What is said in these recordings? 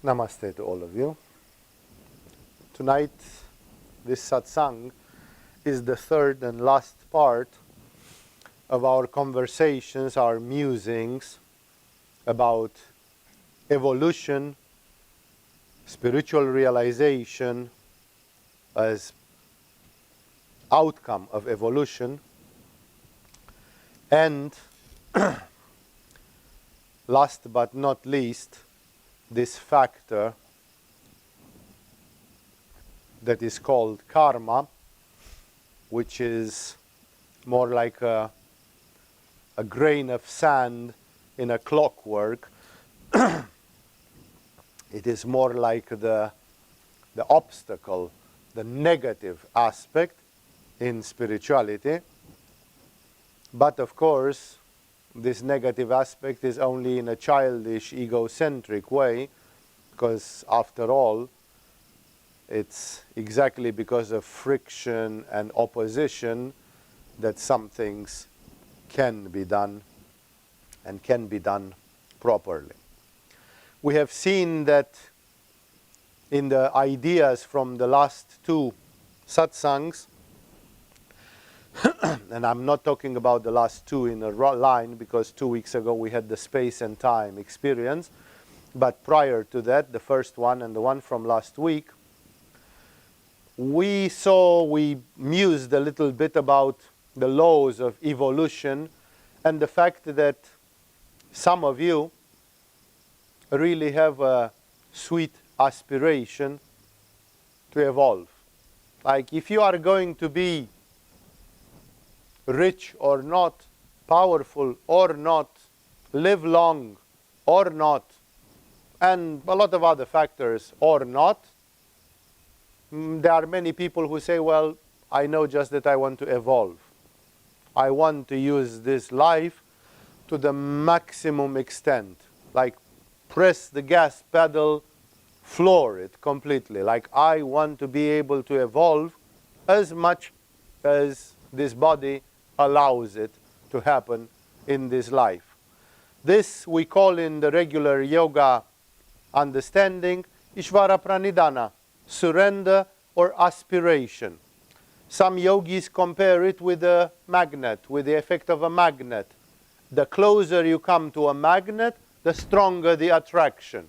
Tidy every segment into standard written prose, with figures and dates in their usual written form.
Namaste to all of you. Tonight, this satsang is the third and last part of our conversations, our musings about evolution, spiritual realization as outcome of evolution, and last but not least, this factor that is called karma, which is more like a grain of sand in a clockwork. It is more like the obstacle, the negative aspect in spirituality. But of course, this negative aspect is only in a childish, egocentric way, because after all, it's exactly because of friction and opposition that some things can be done and can be done properly. We have seen that in the ideas from the last two satsangs, and I'm not talking about the last two in a line, because 2 weeks ago we had the space and time experience, but prior to that, the first one and the one from last week, we mused a little bit about the laws of evolution and the fact that some of you really have a sweet aspiration to evolve. Like, if you are going to be rich or not, powerful or not, live long or not, and a lot of other factors or not, there are many people who say, well, I know just that I want to evolve. I want to use this life to the maximum extent. Like, press the gas pedal, floor it completely. Like, I want to be able to evolve as much as this body allows it to happen in this life. This we call in the regular yoga understanding Ishvara Pranidhana, surrender or aspiration. Some yogis compare it with a magnet, with the effect of a magnet. The closer you come to a magnet, the stronger the attraction.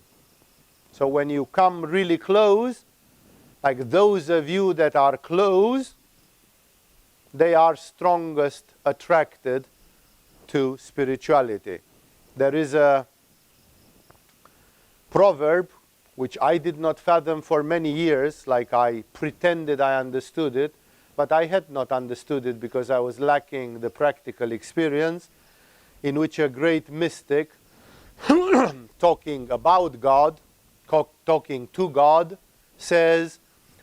So when you come really close, like those of you that are close, they are strongest attracted to spirituality. There is a proverb which I did not fathom for many years, like I pretended I understood it, but I had not understood it because I was lacking the practical experience, in which a great mystic, talking about God, talking to God, says,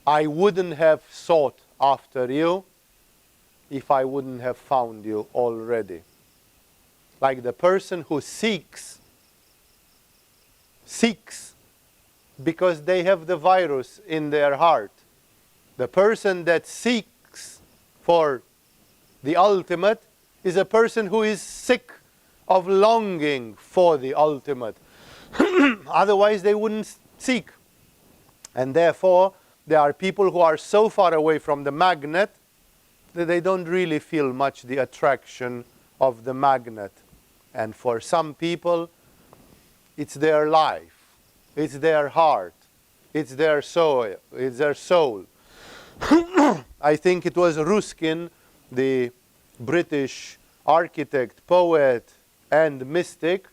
I wouldn't have sought after you if I wouldn't have found you already. Like the person who seeks because they have the virus in their heart. The person that seeks for the ultimate is a person who is sick of longing for the ultimate. Otherwise they wouldn't seek. And therefore, there are people who are so far away from the magnet that they don't really feel much the attraction of the magnet. And for some people, it's their life, it's their heart, it's their soul, it's their soul. I think it was Ruskin, the British architect, poet, and mystic,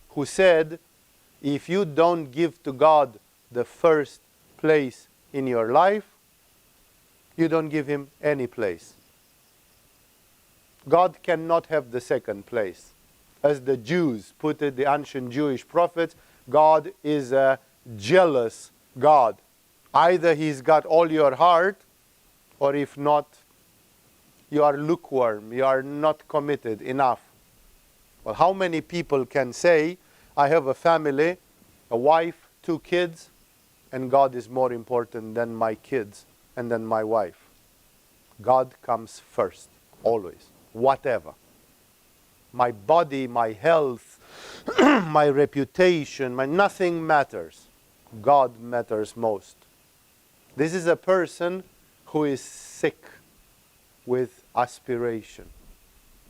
who said, if you don't give to God the first place in your life, you don't give him any place. God cannot have the second place. As the Jews put it, the ancient Jewish prophets, God is a jealous God. Either he's got all your heart, or if not, you are lukewarm, you are not committed enough. Well, how many people can say, I have a family, a wife, 2 kids, and God is more important than my kids and than my wife? God comes first, always, whatever. My body, my health, my reputation, nothing matters. God matters most. This is a person who is sick with aspiration.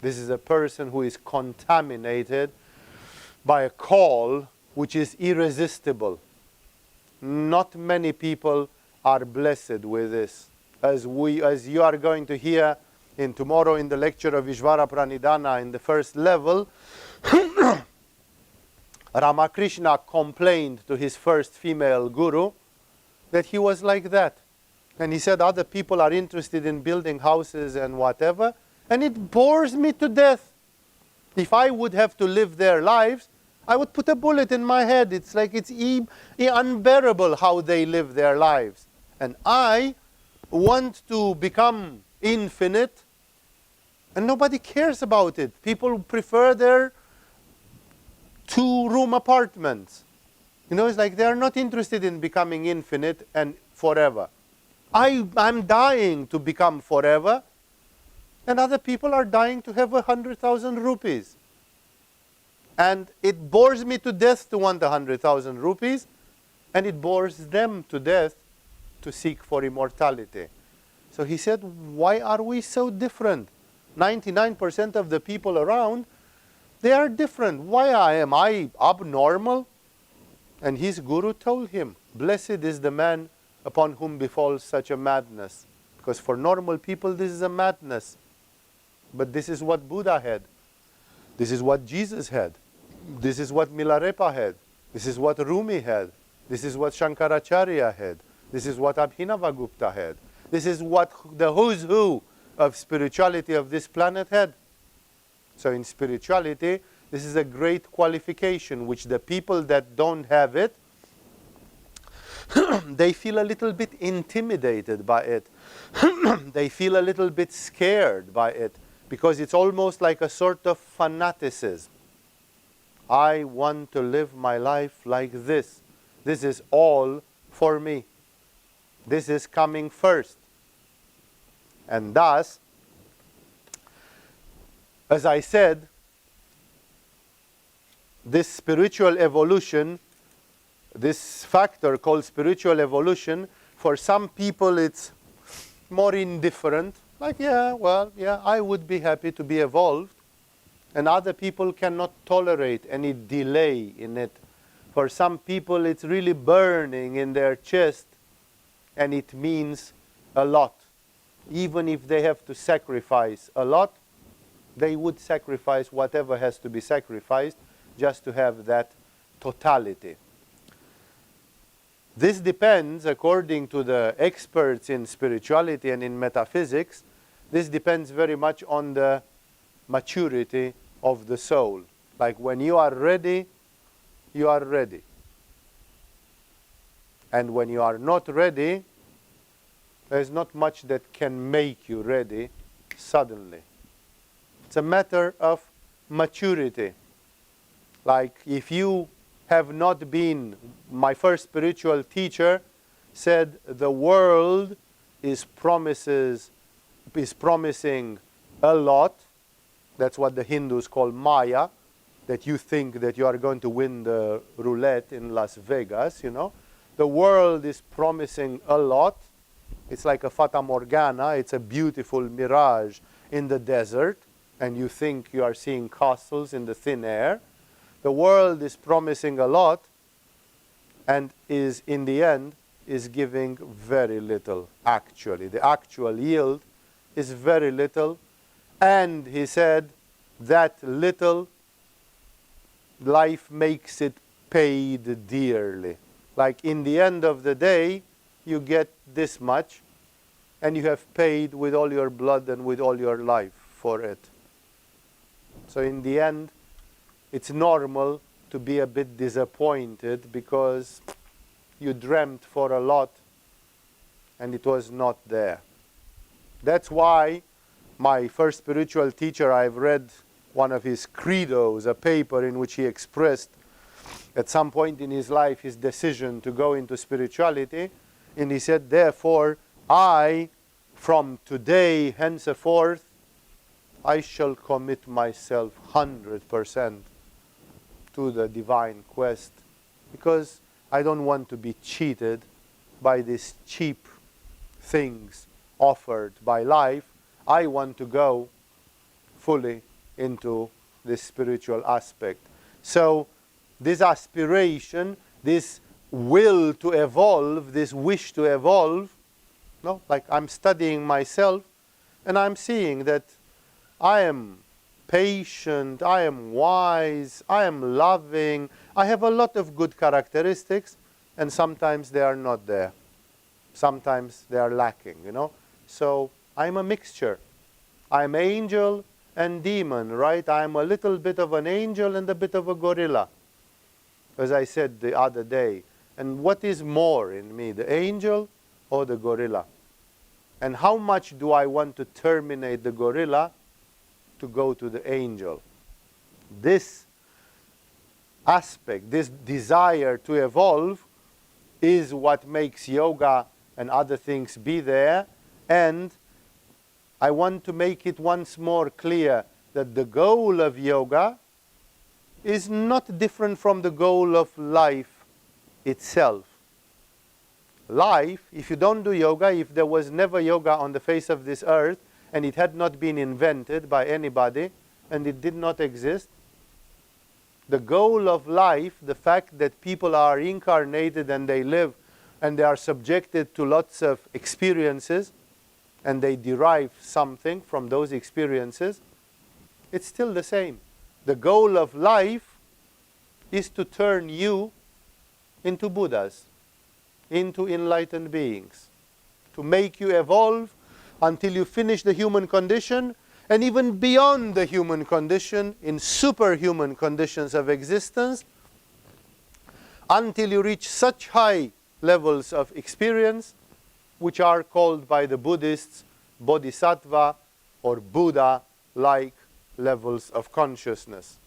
This is a person who is contaminated by a call which is irresistible. Not many people are blessed with this. As you are going to hear tomorrow in the lecture of Ishvara Pranidhana in the first level, Ramakrishna complained to his first female guru that he was like that. And he said other people are interested in building houses and whatever, and it bores me to death. If I would have to live their lives, I would put a bullet in my head. It's like it's unbearable how they live their lives. And I want to become infinite, and nobody cares about it. People prefer their 2-room apartments. You know, it's like they are not interested in becoming infinite and forever. I'm dying to become forever, and other people are dying to have 100,000 rupees. And it bores me to death to want 100,000 rupees, and it bores them to death to seek for immortality. So he said, why are we so different? 99% of the people around, they are different. Why am I abnormal? And his guru told him, blessed is the man upon whom befalls such a madness. Because for normal people, this is a madness. But this is what Buddha had. This is what Jesus had. This is what Milarepa had. This is what Rumi had. This is what Shankaracharya had. This is what Abhinavagupta had. This is what the who's who of spirituality of this planet had. So in spirituality, this is a great qualification which the people that don't have it, they feel a little bit intimidated by it. They feel a little bit scared by it because it's almost like a sort of fanaticism. I want to live my life like this. This is all for me. This is coming first. And thus, as I said, this spiritual evolution, this factor called spiritual evolution, for some people it's more indifferent. Like, yeah, I would be happy to be evolved. And other people cannot tolerate any delay in it. For some people it's really burning in their chest, and it means a lot. Even if they have to sacrifice a lot, they would sacrifice whatever has to be sacrificed just to have that totality. This depends, according to the experts in spirituality and in metaphysics, this depends very much on the maturity of the soul. Like when you are ready, you are ready. And when you are not ready, there is not much that can make you ready suddenly. It's a matter of maturity. Like if you have not been, my first spiritual teacher said the world is promising a lot. That's what the Hindus call Maya, that you think that you are going to win the roulette in Las Vegas, you know. The world is promising a lot. It's like a Fata Morgana. It's a beautiful mirage in the desert, and you think you are seeing castles in the thin air. The world is promising a lot, and is, in the end, is giving very little, actually. The actual yield is very little, and he said that little, life makes it paid dearly. Like in the end of the day, you get this much, and you have paid with all your blood and with all your life for it. So in the end, it's normal to be a bit disappointed because you dreamt for a lot and it was not there. That's why my first spiritual teacher, I've read one of his credos, a paper in which he expressed at some point in his life his decision to go into spirituality. And he said, therefore, I, from today henceforth, I shall commit myself 100% to the divine quest, because I don't want to be cheated by these cheap things offered by life. I want to go fully into this spiritual aspect. So this aspiration, this will to evolve, this wish to evolve, no, like I'm studying myself and I'm seeing that I am patient, I am wise, I am loving, I have a lot of good characteristics, and sometimes they are not there. Sometimes they are lacking, you know. So I'm a mixture. I'm angel and demon, right? I'm a little bit of an angel and a bit of a gorilla, as I said the other day. And what is more in me, the angel or the gorilla? And how much do I want to terminate the gorilla to go to the angel? This aspect, this desire to evolve, is what makes yoga and other things be there. And I want to make it once more clear that the goal of yoga is not different from the goal of life itself. Life, if you don't do yoga, if there was never yoga on the face of this earth, and it had not been invented by anybody, and it did not exist, the goal of life, the fact that people are incarnated and they live and they are subjected to lots of experiences and they derive something from those experiences, it's still the same. The goal of life is to turn you into Buddhas, into enlightened beings, to make you evolve until you finish the human condition, and even beyond the human condition, in superhuman conditions of existence, until you reach such high levels of experience, which are called by the Buddhists bodhisattva or Buddha-like levels of consciousness.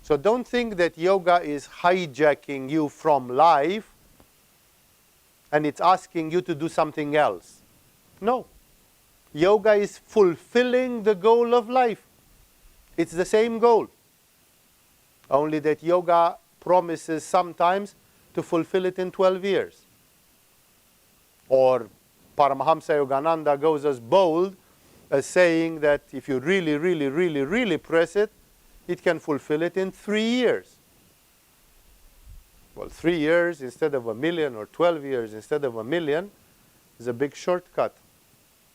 So don't think that yoga is hijacking you from life and it's asking you to do something else. No. Yoga is fulfilling the goal of life. It's the same goal. Only that yoga promises sometimes to fulfill it in 12 years. Or Paramahamsa Yogananda goes as bold as saying that if you really press it, it can fulfill it in 3 years. Well, 3 years instead of 1 million, or 12 years instead of 1 million, is a big shortcut.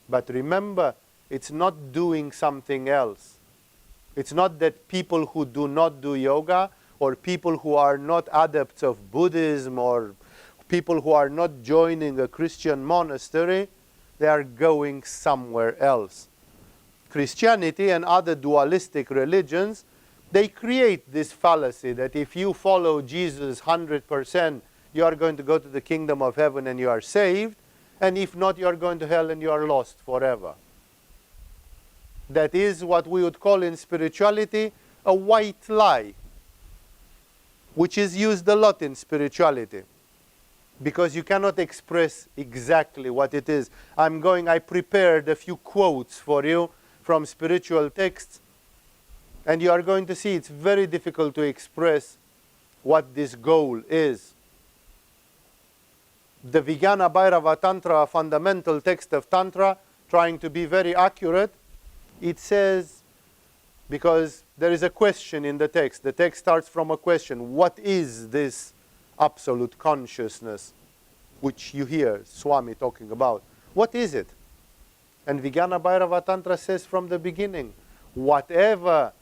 But remember, it's not doing something else. It's not that people who do not do yoga, or people who are not adepts of Buddhism, or people who are not joining a Christian monastery, they are going somewhere else. Christianity and other dualistic religions, they create this fallacy that if you follow Jesus 100%, you are going to go to the kingdom of heaven and you are saved. And if not, you are going to hell and you are lost forever. That is what we would call in spirituality a white lie, which is used a lot in spirituality, because you cannot express exactly what it is. I prepared a few quotes for you from spiritual texts, and you are going to see it's very difficult to express what this goal is. The Vijnana Bhairava Tantra, a fundamental text of Tantra, trying to be very accurate, it says, because there is a question in the text starts from a question: what is this absolute consciousness which you hear Swami talking about? What is it? And Vijnana Bhairava Tantra says from the beginning, whatever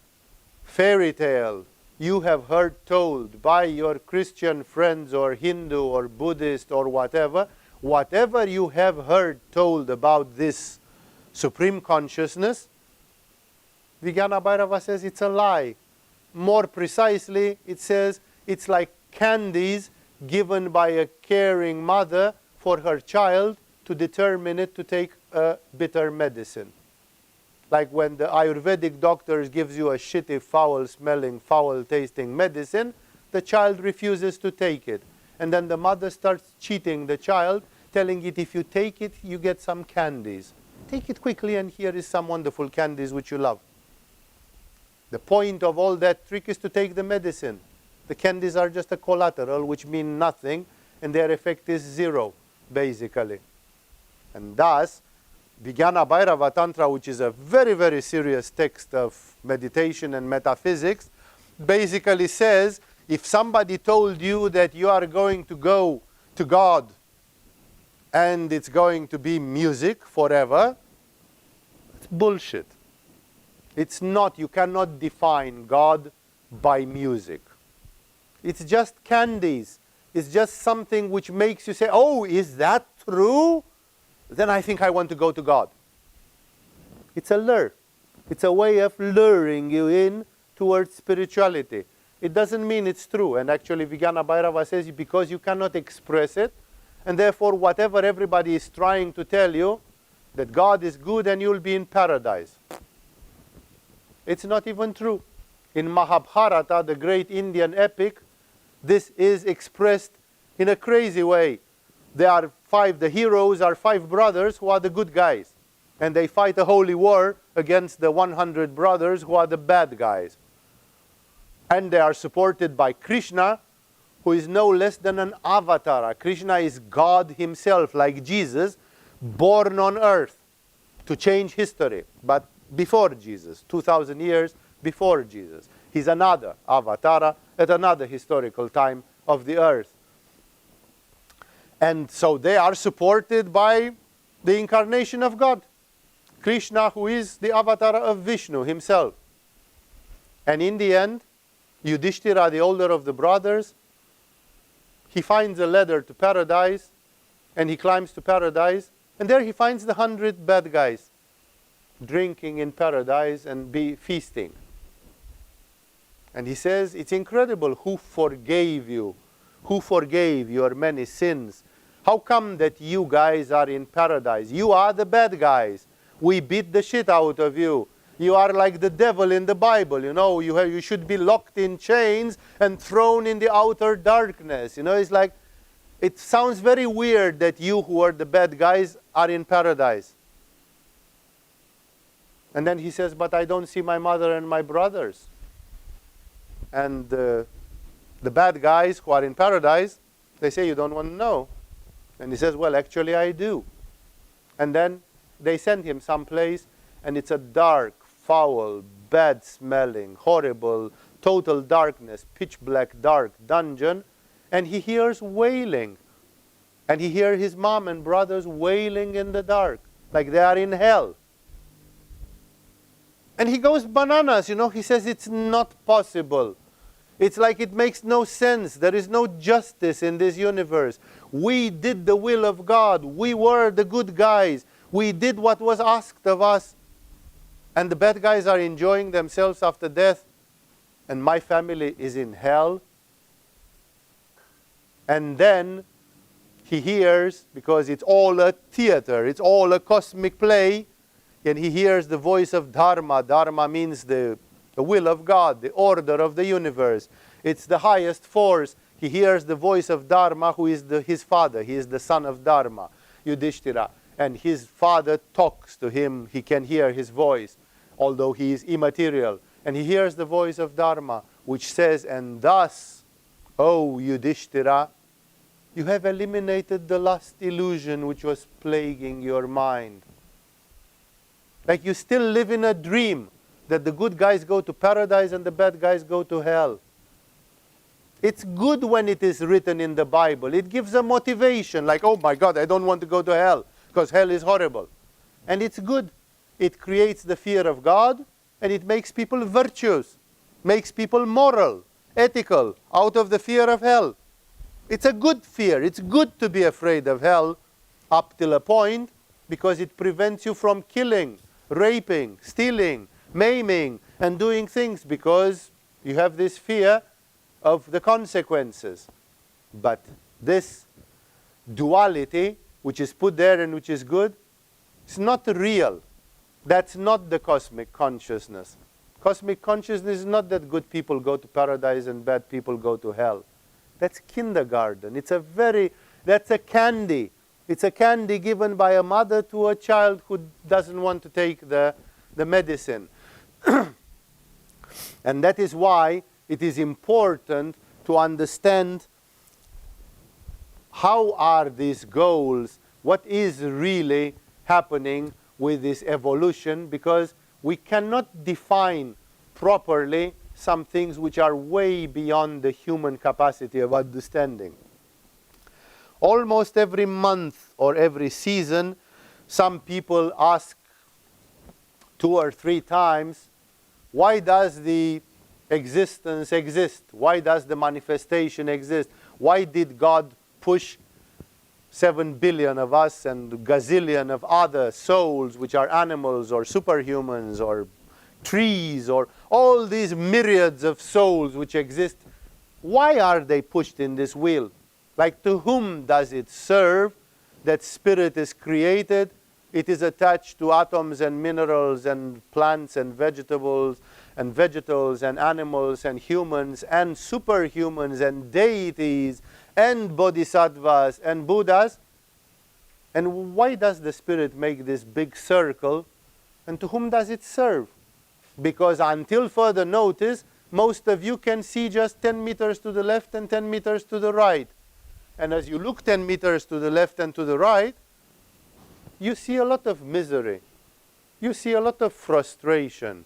fairy tale you have heard told by your Christian friends or Hindu or Buddhist or whatever you have heard told about this supreme consciousness, Vijnana Bhairava says it's a lie. More precisely, it says it's like candies given by a caring mother for her child to determine it to take a bitter medicine. Like when the Ayurvedic doctors gives you a shitty, foul-smelling, foul-tasting medicine, the child refuses to take it. And then the mother starts cheating the child, telling it, if you take it, you get some candies. Take it quickly and here is some wonderful candies which you love. The point of all that trick is to take the medicine. The candies are just a collateral, which mean nothing, and their effect is zero, basically. And thus, Vijnana Bhairava Tantra, which is a very, very serious text of meditation and metaphysics, basically says, if somebody told you that you are going to go to God and it's going to be music forever, it's bullshit. It's not. You cannot define God by music. It's just candies. It's just something which makes you say, oh, is that true? Then I think I want to go to God. It's a lure. It's a way of luring you in towards spirituality. It doesn't mean it's true. And actually Vijnana Bhairava says, because you cannot express it, and therefore whatever everybody is trying to tell you, that God is good and you'll be in paradise. It's not even true. In Mahabharata, the great Indian epic, this is expressed in a crazy way. The heroes are 5 brothers who are the good guys. And they fight a holy war against the 100 brothers who are the bad guys. And they are supported by Krishna, who is no less than an avatar. Krishna is God himself, like Jesus, born on earth to change history. But before Jesus, 2,000 years before Jesus. He's another avatar at another historical time of the earth. And so they are supported by the incarnation of God, Krishna, who is the avatar of Vishnu himself. And in the end, Yudhishthira, the older of the brothers, he finds a ladder to paradise, and he climbs to paradise, and there he finds the 100 bad guys drinking in paradise and be feasting. And he says, it's incredible, who forgave you? Who forgave your many sins? How come that you guys are in paradise? You are the bad guys. We beat the shit out of you. You are like the devil in the Bible, you know. You should be locked in chains and thrown in the outer darkness. You know, it's like, it sounds very weird that you who are the bad guys are in paradise. And then he says, but I don't see my mother and my brothers. And the bad guys who are in paradise, they say, you don't want to know. And he says, well, actually I do. And then they send him someplace, and it's a dark, foul, bad-smelling, horrible, total darkness, pitch-black, dark dungeon, and he hears wailing. And he hears his mom and brothers wailing in the dark, like they are in hell. And he goes bananas, you know. He says, it's not possible. It's like it makes no sense. There is no justice in this universe. We did the will of God. We were the good guys. We did what was asked of us. And the bad guys are enjoying themselves after death. And my family is in hell. And then he hears, because it's all a theater, it's all a cosmic play, and he hears the voice of Dharma. Dharma means the will of God, the order of the universe. It's the highest force. He hears the voice of Dharma, who is his father. He is the son of Dharma, Yudhishthira. And his father talks to him. He can hear his voice, although he is immaterial. And he hears the voice of Dharma, which says, and thus, O Yudhishthira, you have eliminated the last illusion which was plaguing your mind. Like you still live in a dream that the good guys go to paradise and the bad guys go to hell. It's good when it is written in the Bible. It gives a motivation, like, oh my God, I don't want to go to hell because hell is horrible. And it's good. It creates the fear of God, and it makes people virtuous, makes people moral, ethical, out of the fear of hell. It's a good fear. It's good to be afraid of hell up till a point, because it prevents you from killing, raping, stealing, maiming, and doing things, because you have this fear of the consequences. But this duality, which is put there and which is good, it's not real. That's not the cosmic consciousness. Cosmic consciousness is not that good people go to paradise and bad people go to hell. That's kindergarten. That's a candy. It's a candy given by a mother to a child who doesn't want to take the medicine. And that is why it is important to understand how are these goals, what is really happening with this evolution, because we cannot define properly some things which are way beyond the human capacity of understanding. Almost every month or every season, some people ask 2 or 3 times, why does the existence exist? Why does the manifestation exist? Why did God push 7 billion of us and gazillion of other souls, which are animals or superhumans or trees or all these myriads of souls which exist? Why are they pushed in this wheel? Like, to whom does it serve that spirit is created? It is attached to atoms and minerals and plants and vegetables and animals and humans and superhumans and deities and bodhisattvas and Buddhas. And why does the spirit make this big circle? And to whom does it serve? Because until further notice, most of you can see just 10 meters to the left and 10 meters to the right. And as you look 10 meters to the left and to the right, you see a lot of misery. You see a lot of frustration.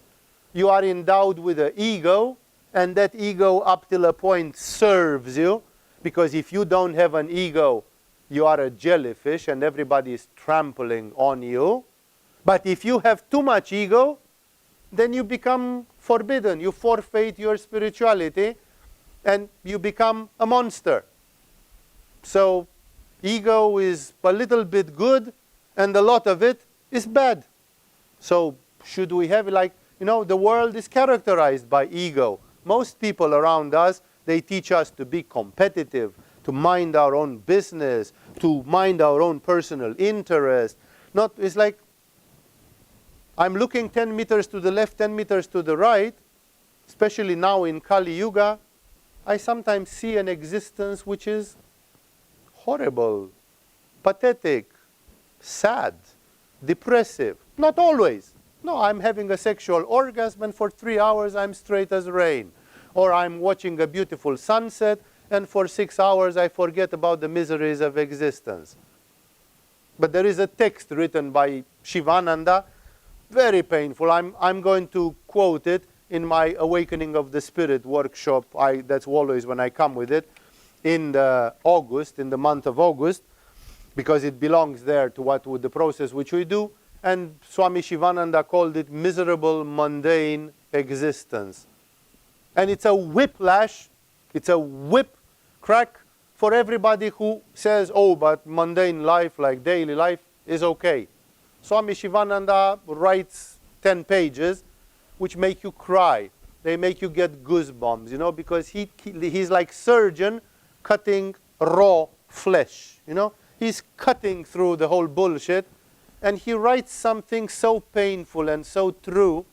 You are endowed with an ego, and that ego up till a point serves you, because if you don't have an ego, you are a jellyfish and everybody is trampling on you. But if you have too much ego, then you become forbidden. You forfeit your spirituality and you become a monster. So ego is a little bit good and a lot of it is bad. So should we have, like, the world is characterized by ego. Most people around us, they teach us to be competitive, to mind our own business, to mind our own personal interest. It's like, I'm looking 10 meters to the left, 10 meters to the right, especially now in Kali Yuga, I sometimes see an existence which is horrible, pathetic, sad, depressive. Not always. No, I'm having a sexual orgasm and for 3 hours I'm straight as rain. Or I'm watching a beautiful sunset and for 6 hours I forget about the miseries of existence. But there is a text written by Shivananda, very painful. I'm going to quote it in my Awakening of the Spirit workshop. That's always when I come with it, in the month of August, because it belongs there to the process which we do. And Swami Shivananda called it miserable, mundane existence. And it's a whiplash, it's a whip crack for everybody who says, oh, but mundane life, like daily life, is okay. Swami Shivananda writes 10 pages which make you cry. They make you get goosebumps, because he's like surgeon cutting raw flesh, He's cutting through the whole bullshit, and he writes something so painful and so true,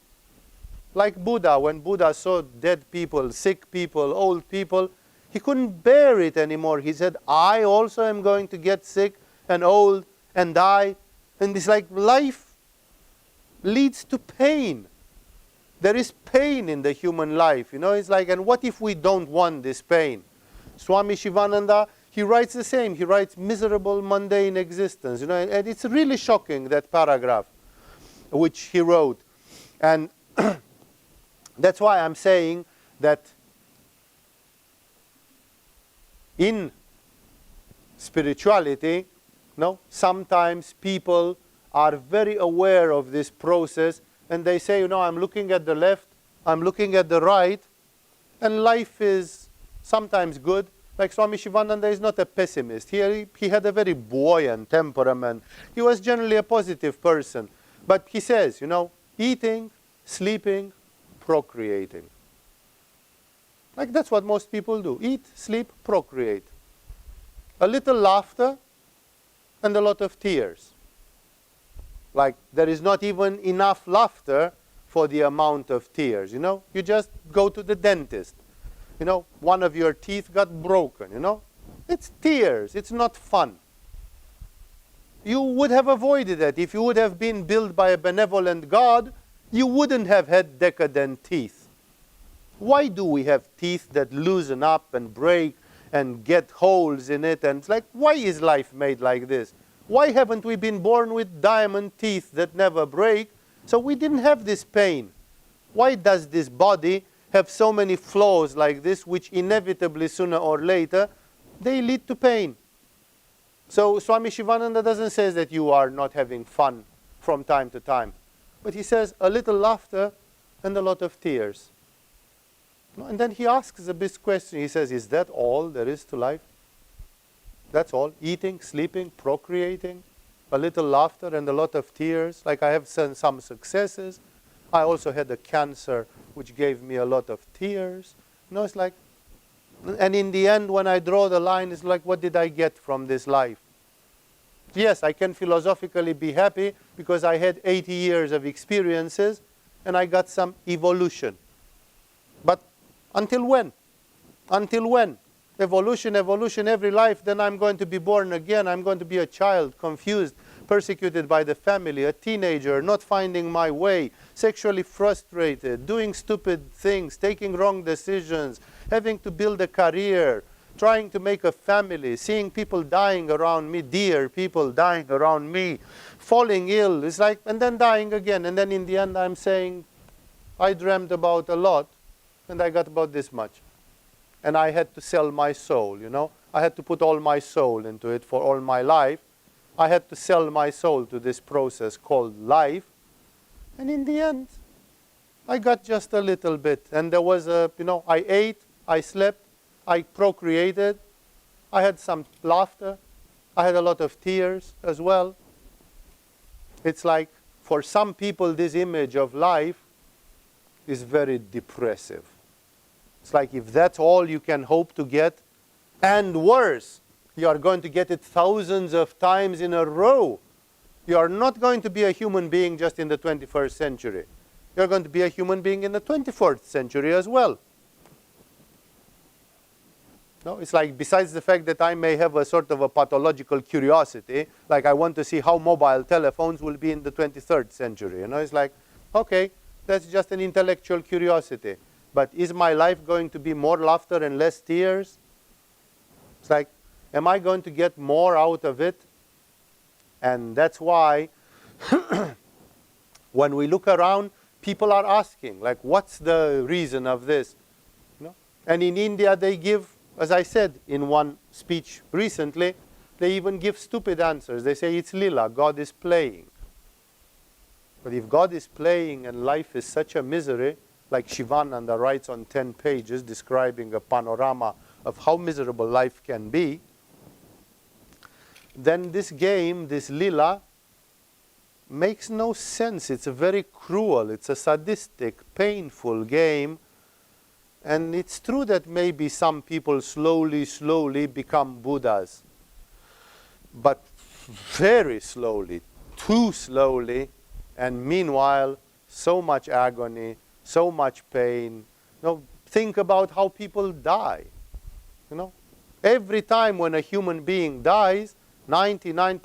like Buddha. When Buddha saw dead people, sick people, old people, he couldn't bear it anymore. He said, I also am going to get sick and old and die. And it's like life leads to pain. There is pain in the human life, It's like, and what if we don't want this pain? Swami Shivananda, he writes the same. He writes miserable, mundane existence, and it's really shocking, that paragraph which he wrote. And that's why I'm saying that in spirituality, sometimes people are very aware of this process and they say, I'm looking at the left, I'm looking at the right, and life is sometimes good. Like Swami Shivananda is not a pessimist. He had a very buoyant temperament. He was generally a positive person. But he says, eating, sleeping, procreating. Like that's what most people do. Eat, sleep, procreate. A little laughter and a lot of tears. Like there is not even enough laughter for the amount of tears, You just go to the dentist. One of your teeth got broken, It's tears. It's not fun. You would have avoided it. If you would have been built by a benevolent God, you wouldn't have had decadent teeth. Why do we have teeth that loosen up and break and get holes in it? And it's like, why is life made like this? Why haven't we been born with diamond teeth that never break? So we didn't have this pain. Why does this body have so many flaws like this, which inevitably, sooner or later, they lead to pain? So Swami Shivananda doesn't say that you are not having fun from time to time. But he says a little laughter and a lot of tears. And then he asks a big question. He says, is that all there is to life? That's all? Eating, sleeping, procreating, a little laughter and a lot of tears. Like I have some successes. I also had a cancer which gave me a lot of tears. It's like, and in the end when I draw the line, it's like, what did I get from this life? Yes, I can philosophically be happy because I had 80 years of experiences and I got some evolution. But until when? Until when? Evolution, evolution, every life, then I'm going to be born again. I'm going to be a child, confused, persecuted by the family, a teenager, not finding my way, sexually frustrated, doing stupid things, taking wrong decisions, having to build a career, trying to make a family, seeing people dying around me, dear people dying around me, falling ill. It's like, and then dying again. And then in the end I'm saying, I dreamt about a lot and I got about this much. And I had to sell my soul, I had to put all my soul into it for all my life. I had to sell my soul to this process called life. And in the end, I got just a little bit. And there was I ate, I slept, I procreated, I had some laughter, I had a lot of tears as well. It's like, for some people, this image of life is very depressive. It's like, if that's all you can hope to get, and worse, you are going to get it thousands of times in a row. You are not going to be a human being just in the 21st century. You're going to be a human being in the 24th century as well. No, it's like, besides the fact that I may have a sort of a pathological curiosity, like I want to see how mobile telephones will be in the 23rd century. It's like, okay, that's just an intellectual curiosity. But is my life going to be more laughter and less tears? It's like, am I going to get more out of it? And that's why when we look around, people are asking, like, what's the reason of this? And in India, they give, as I said in one speech recently, they even give stupid answers. They say it's lila, God is playing. But if God is playing and life is such a misery, like Shivananda writes on 10 pages describing a panorama of how miserable life can be, then this game, this lila, makes no sense. It's a very cruel, it's a sadistic, painful game. And it's true that maybe some people slowly become Buddhas. But very slowly, too slowly, and meanwhile, so much agony, so much pain. Think about how people die. Every time when a human being dies, 99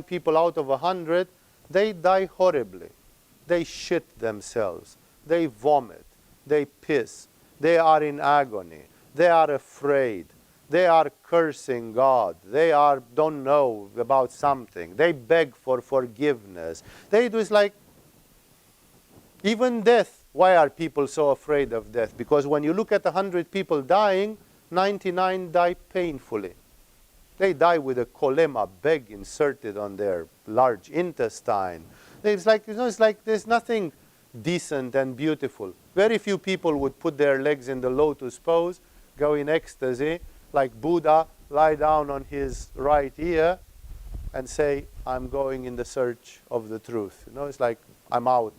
people out of 100, they die horribly. They shit themselves. They vomit. They piss. They are in agony. They are afraid. They are cursing God. They don't know about something. They beg for forgiveness. They do, it's like, even death. Why are people so afraid of death? Because when you look at 100 people dying, 99 die painfully. They die with a kolema bag inserted on their large intestine. It's like, it's like there's nothing decent and beautiful. Very few people would put their legs in the lotus pose, go in ecstasy, like Buddha, lie down on his right ear and say, I'm going in the search of the truth. It's like, I'm out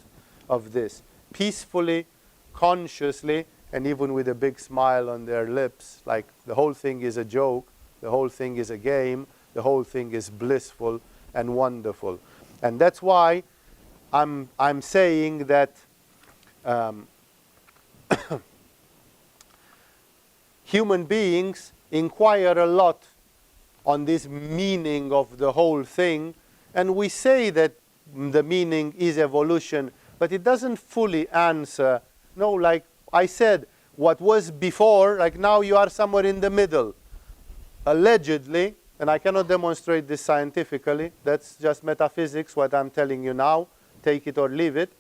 of this. Peacefully, consciously, and even with a big smile on their lips, like the whole thing is a joke, the whole thing is a game, the whole thing is blissful and wonderful. And that's why I'm saying that human beings inquire a lot on this meaning of the whole thing, and we say that the meaning is evolution, but it doesn't fully answer. Like I said, what was before, like now you are somewhere in the middle. Allegedly, and I cannot demonstrate this scientifically, that's just metaphysics, what I'm telling you now, take it or leave it.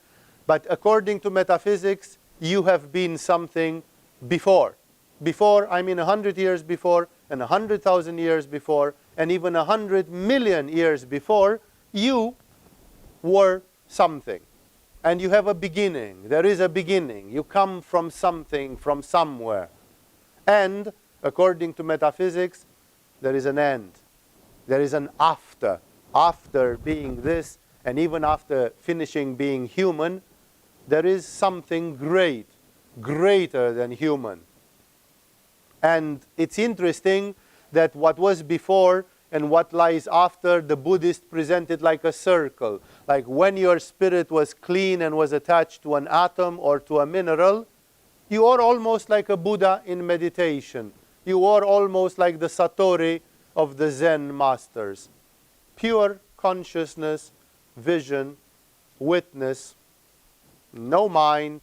But according to metaphysics, you have been something before. Before, I mean 100 years before, and 100,000 years before, and even 100 million years before, you were something. And you have a beginning. There is a beginning. You come from something, from somewhere. And, according to metaphysics, there is an end. There is an after. After being this, and even after finishing being human, there is something great, greater than human. And it's interesting that what was before and what lies after, the Buddhists present it like a circle. Like when your spirit was clean and was attached to an atom or to a mineral, you are almost like a Buddha in meditation. You are almost like the Satori of the Zen masters. Pure consciousness, vision, witness, no mind,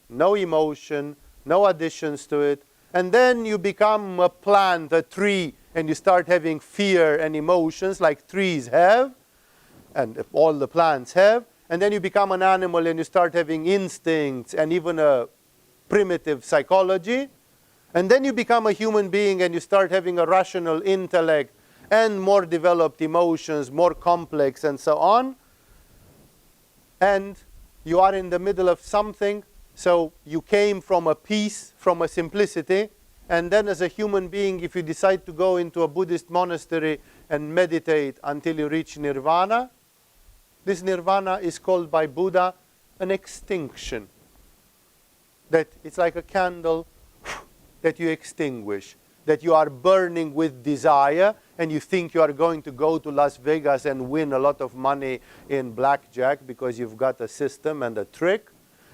no emotion, no additions to it. And then you become a plant, a tree, and you start having fear and emotions like trees have, and all the plants have. And then you become an animal and you start having instincts and even a primitive psychology. And then you become a human being and you start having a rational intellect and more developed emotions, more complex and so on. And you are in the middle of something. So you came from a peace, from a simplicity, and then as a human being, if you decide to go into a Buddhist monastery and meditate until you reach nirvana, this nirvana is called by Buddha an extinction. That it's like a candle that you extinguish, that you are burning with desire, and you think you are going to go to Las Vegas and win a lot of money in blackjack because you've got a system and a trick.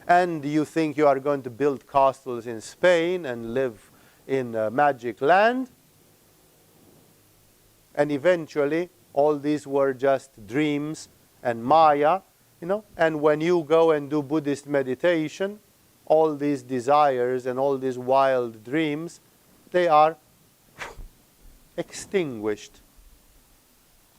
And you think you are going to build castles in Spain and live in a magic land. And eventually, all these were just dreams and Maya, And when you go and do Buddhist meditation, all these desires and all these wild dreams, they are extinguished.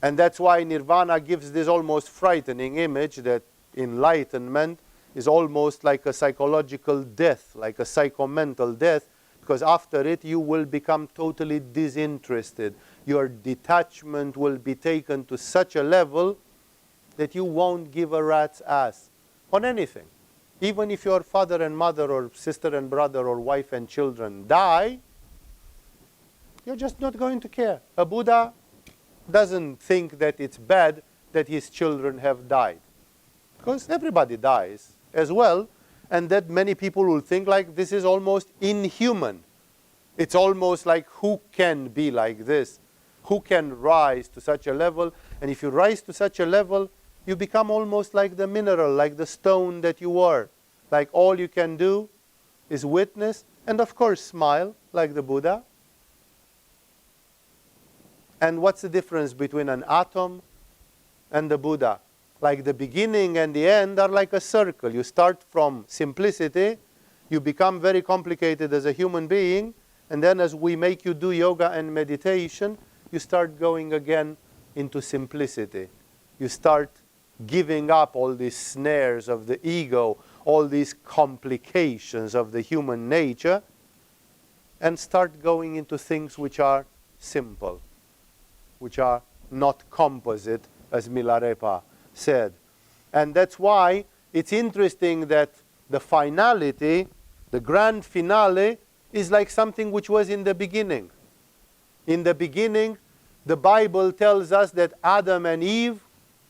And that's why Nirvana gives this almost frightening image that enlightenment is almost like a psychological death, like a psychomental death, because after it you will become totally disinterested. Your detachment will be taken to such a level that you won't give a rat's ass on anything. Even if your father and mother or sister and brother or wife and children die, you're just not going to care. A Buddha doesn't think that it's bad that his children have died, because everybody dies as well, and that many people will think like this is almost inhuman. It's almost like, who can be like this? Who can rise to such a level? And if you rise to such a level, you become almost like the mineral, like the stone that you were. Like all you can do is witness and of course smile like the Buddha. And what's the difference between an atom and the Buddha? Like the beginning and the end are like a circle. You start from simplicity, you become very complicated as a human being, and then as we make you do yoga and meditation, you start going again into simplicity. You start giving up all these snares of the ego, all these complications of the human nature, and start going into things which are simple, which are not composite, as Milarepa said. And that's why it's interesting that the finality, the grand finale, is like something which was in the beginning. In the beginning, the Bible tells us that Adam and Eve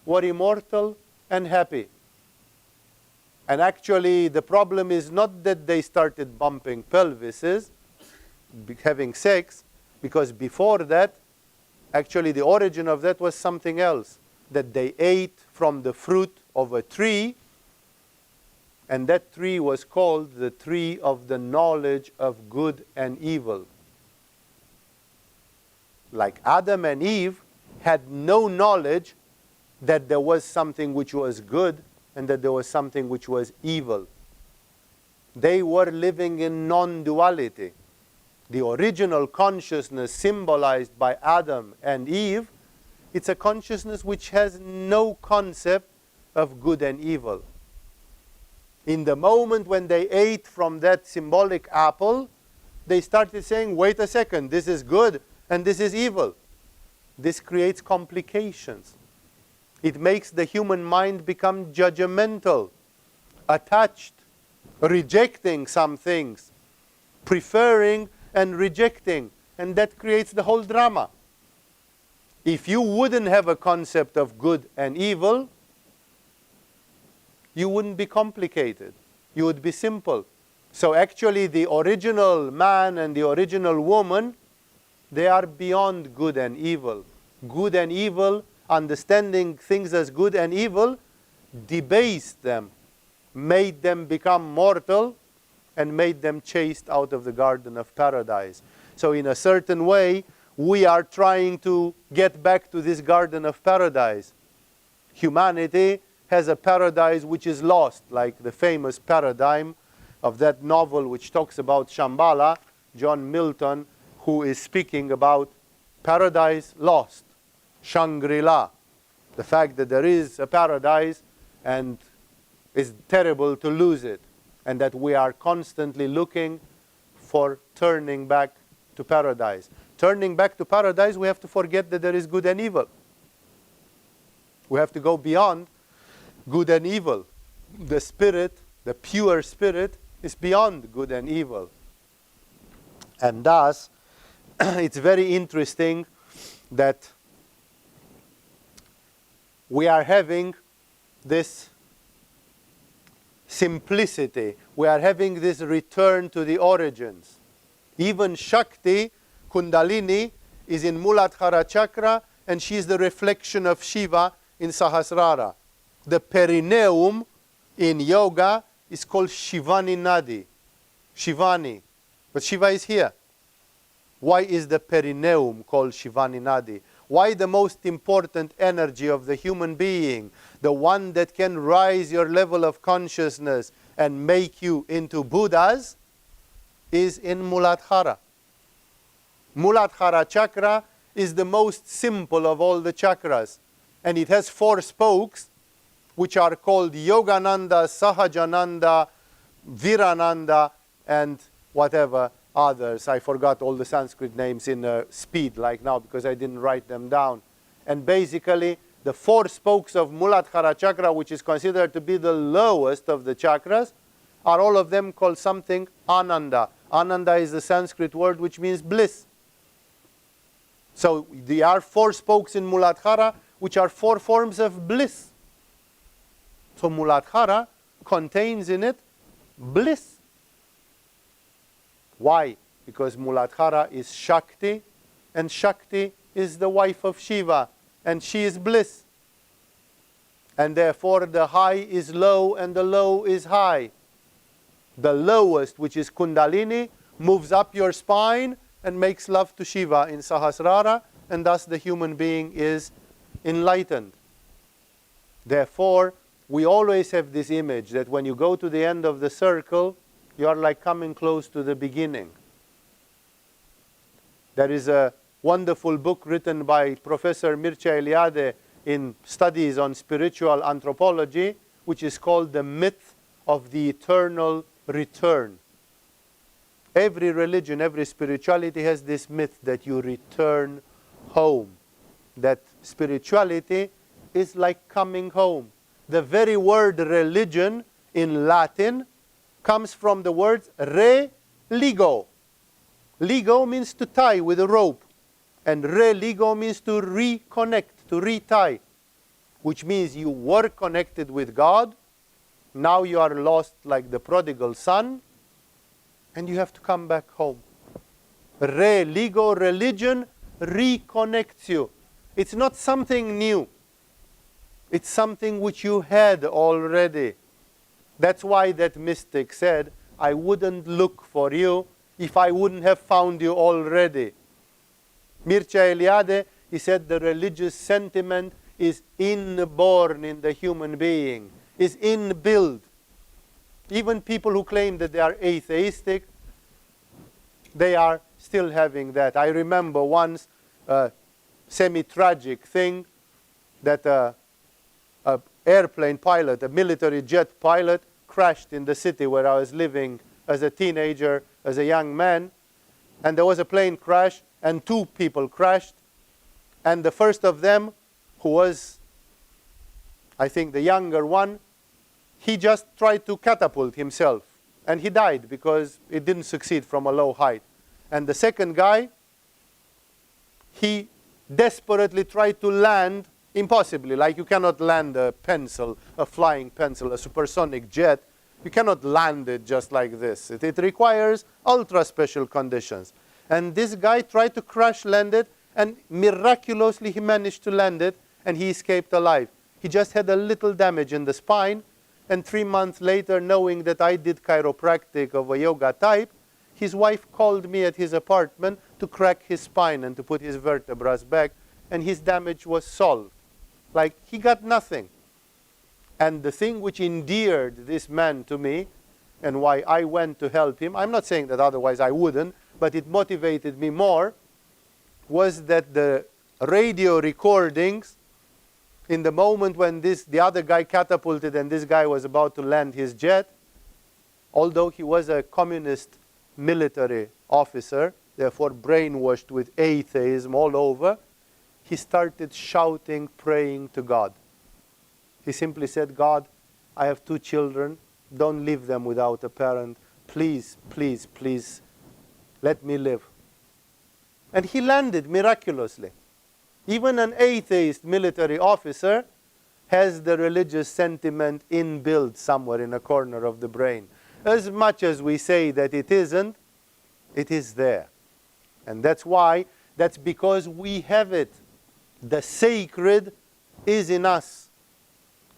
were immortal and happy. And actually, the problem is not that they started bumping pelvises, having sex, because before that, actually the origin of that was something else. That they ate from the fruit of a tree, and that tree was called the tree of the knowledge of good and evil. Like Adam and Eve had no knowledge that there was something which was good and that there was something which was evil. They were living in non-duality. The original consciousness symbolized by Adam and Eve, it's a consciousness which has no concept of good and evil. In the moment when they ate from that symbolic apple, they started saying, wait a second, this is good and this is evil. This creates complications. It makes the human mind become judgmental, attached, rejecting some things, preferring and rejecting, and that creates the whole drama. If you wouldn't have a concept of good and evil, you wouldn't be complicated. You would be simple. So actually the original man and the original woman, they are beyond good and evil. Good and evil, understanding things as good and evil, debased them, made them become mortal, and made them chased out of the Garden of Paradise. So in a certain way, we are trying to get back to this Garden of Paradise. Humanity has a paradise which is lost, like the famous paradigm of that novel which talks about Shambhala, John Milton, who is speaking about paradise lost, Shangri-La. The fact that there is a paradise and it's terrible to lose it, and that we are constantly looking for turning back to paradise. Turning back to paradise, we have to forget that there is good and evil. We have to go beyond good and evil. The spirit, the pure spirit, is beyond good and evil. And thus, it's very interesting that we are having this simplicity. We are having this return to the origins. Even Shakti, Kundalini, is in Muladhara Chakra, and she is the reflection of Shiva in Sahasrara. The perineum in yoga is called Shivani Nadi. Shivani. But Shiva is here. Why is the perineum called Shivani Nadi? Why the most important energy of the human being, the one that can rise your level of consciousness and make you into Buddhas, is in Muladhara. Muladhara chakra is the most simple of all the chakras, and it has 4 spokes which are called Yogananda, Sahajananda, Virananda, and whatever others. I forgot all the Sanskrit names in speed like now because I didn't write them down. And basically the 4 spokes of Muladhara chakra, which is considered to be the lowest of the chakras, are all of them called something Ananda. Ananda is the Sanskrit word which means bliss. So there are 4 spokes in Muladhara which are 4 forms of bliss. So Muladhara contains in it bliss. Why? Because Muladhara is Shakti, and Shakti is the wife of Shiva, and she is bliss. And therefore the high is low and the low is high. The lowest, which is Kundalini, moves up your spine and makes love to Shiva in Sahasrara, and thus the human being is enlightened. Therefore, we always have this image that when you go to the end of the circle, you are like coming close to the beginning. There is a wonderful book written by Professor Mircea Eliade in Studies on Spiritual Anthropology, which is called The Myth of the Eternal Return. Every religion, every spirituality has this myth that you return home. That spirituality is like coming home. The very word religion in Latin comes from the word re-ligo. Ligo means to tie with a rope, and re-ligo means to reconnect, to retie, which means you were connected with God, now you are lost like the prodigal son, and you have to come back home. Re-ligo, religion, reconnects you. It's not something new. It's something which you had already. That's why that mystic said, I wouldn't look for you if I wouldn't have found you already. Mircea Eliade, he said the religious sentiment is inborn in the human being, is inbuilt. Even people who claim that they are atheistic, they are still having that. I remember once a semi-tragic thing that a airplane pilot, a military jet pilot, crashed in the city where I was living as a teenager, as a young man. And there was a plane crash, and 2 people crashed. And the first of them, who was, I think, the younger one, he just tried to catapult himself. And he died because it didn't succeed from a low height. And the second guy, he desperately tried to land impossibly. Like you cannot land a pencil, a flying pencil, a supersonic jet. You cannot land it just like this. It requires ultra special conditions. And this guy tried to crash land it, and miraculously he managed to land it, and he escaped alive. He just had a little damage in the spine, and 3 months later, knowing that I did chiropractic of a yoga type, his wife called me at his apartment to crack his spine and to put his vertebrae back, and his damage was solved. Like, he got nothing. And the thing which endeared this man to me, and why I went to help him, I'm not saying that otherwise I wouldn't, but it motivated me more, was that the radio recordings, in the moment when the other guy catapulted and this guy was about to land his jet, although he was a communist military officer, therefore brainwashed with atheism all over, he started shouting, praying to God. He simply said, God, I have 2 children. Don't leave them without a parent. Please, please, please, let me live. And he landed miraculously. Even an atheist military officer has the religious sentiment inbuilt somewhere in a corner of the brain. As much as we say that it isn't, it is there. And that's why, that's because we have it. The sacred is in us.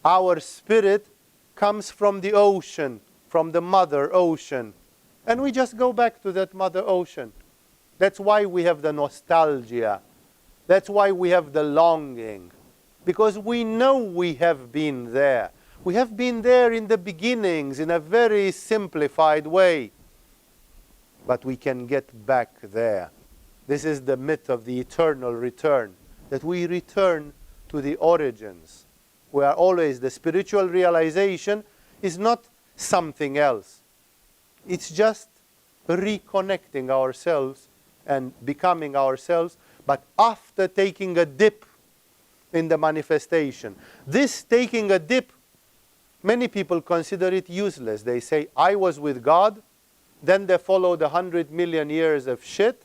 Our spirit comes from the ocean, from the Mother Ocean. And we just go back to that Mother Ocean. That's why we have the nostalgia. That's why we have the longing. Because we know we have been there. We have been there in the beginnings in a very simplified way. But we can get back there. This is the myth of the eternal return. That we return to the origins. We are always, the spiritual realization is not something else. It's just reconnecting ourselves and becoming ourselves, but after taking a dip in the manifestation. This taking a dip, many people consider it useless. They say, I was with God, then they followed 100 million years of shit,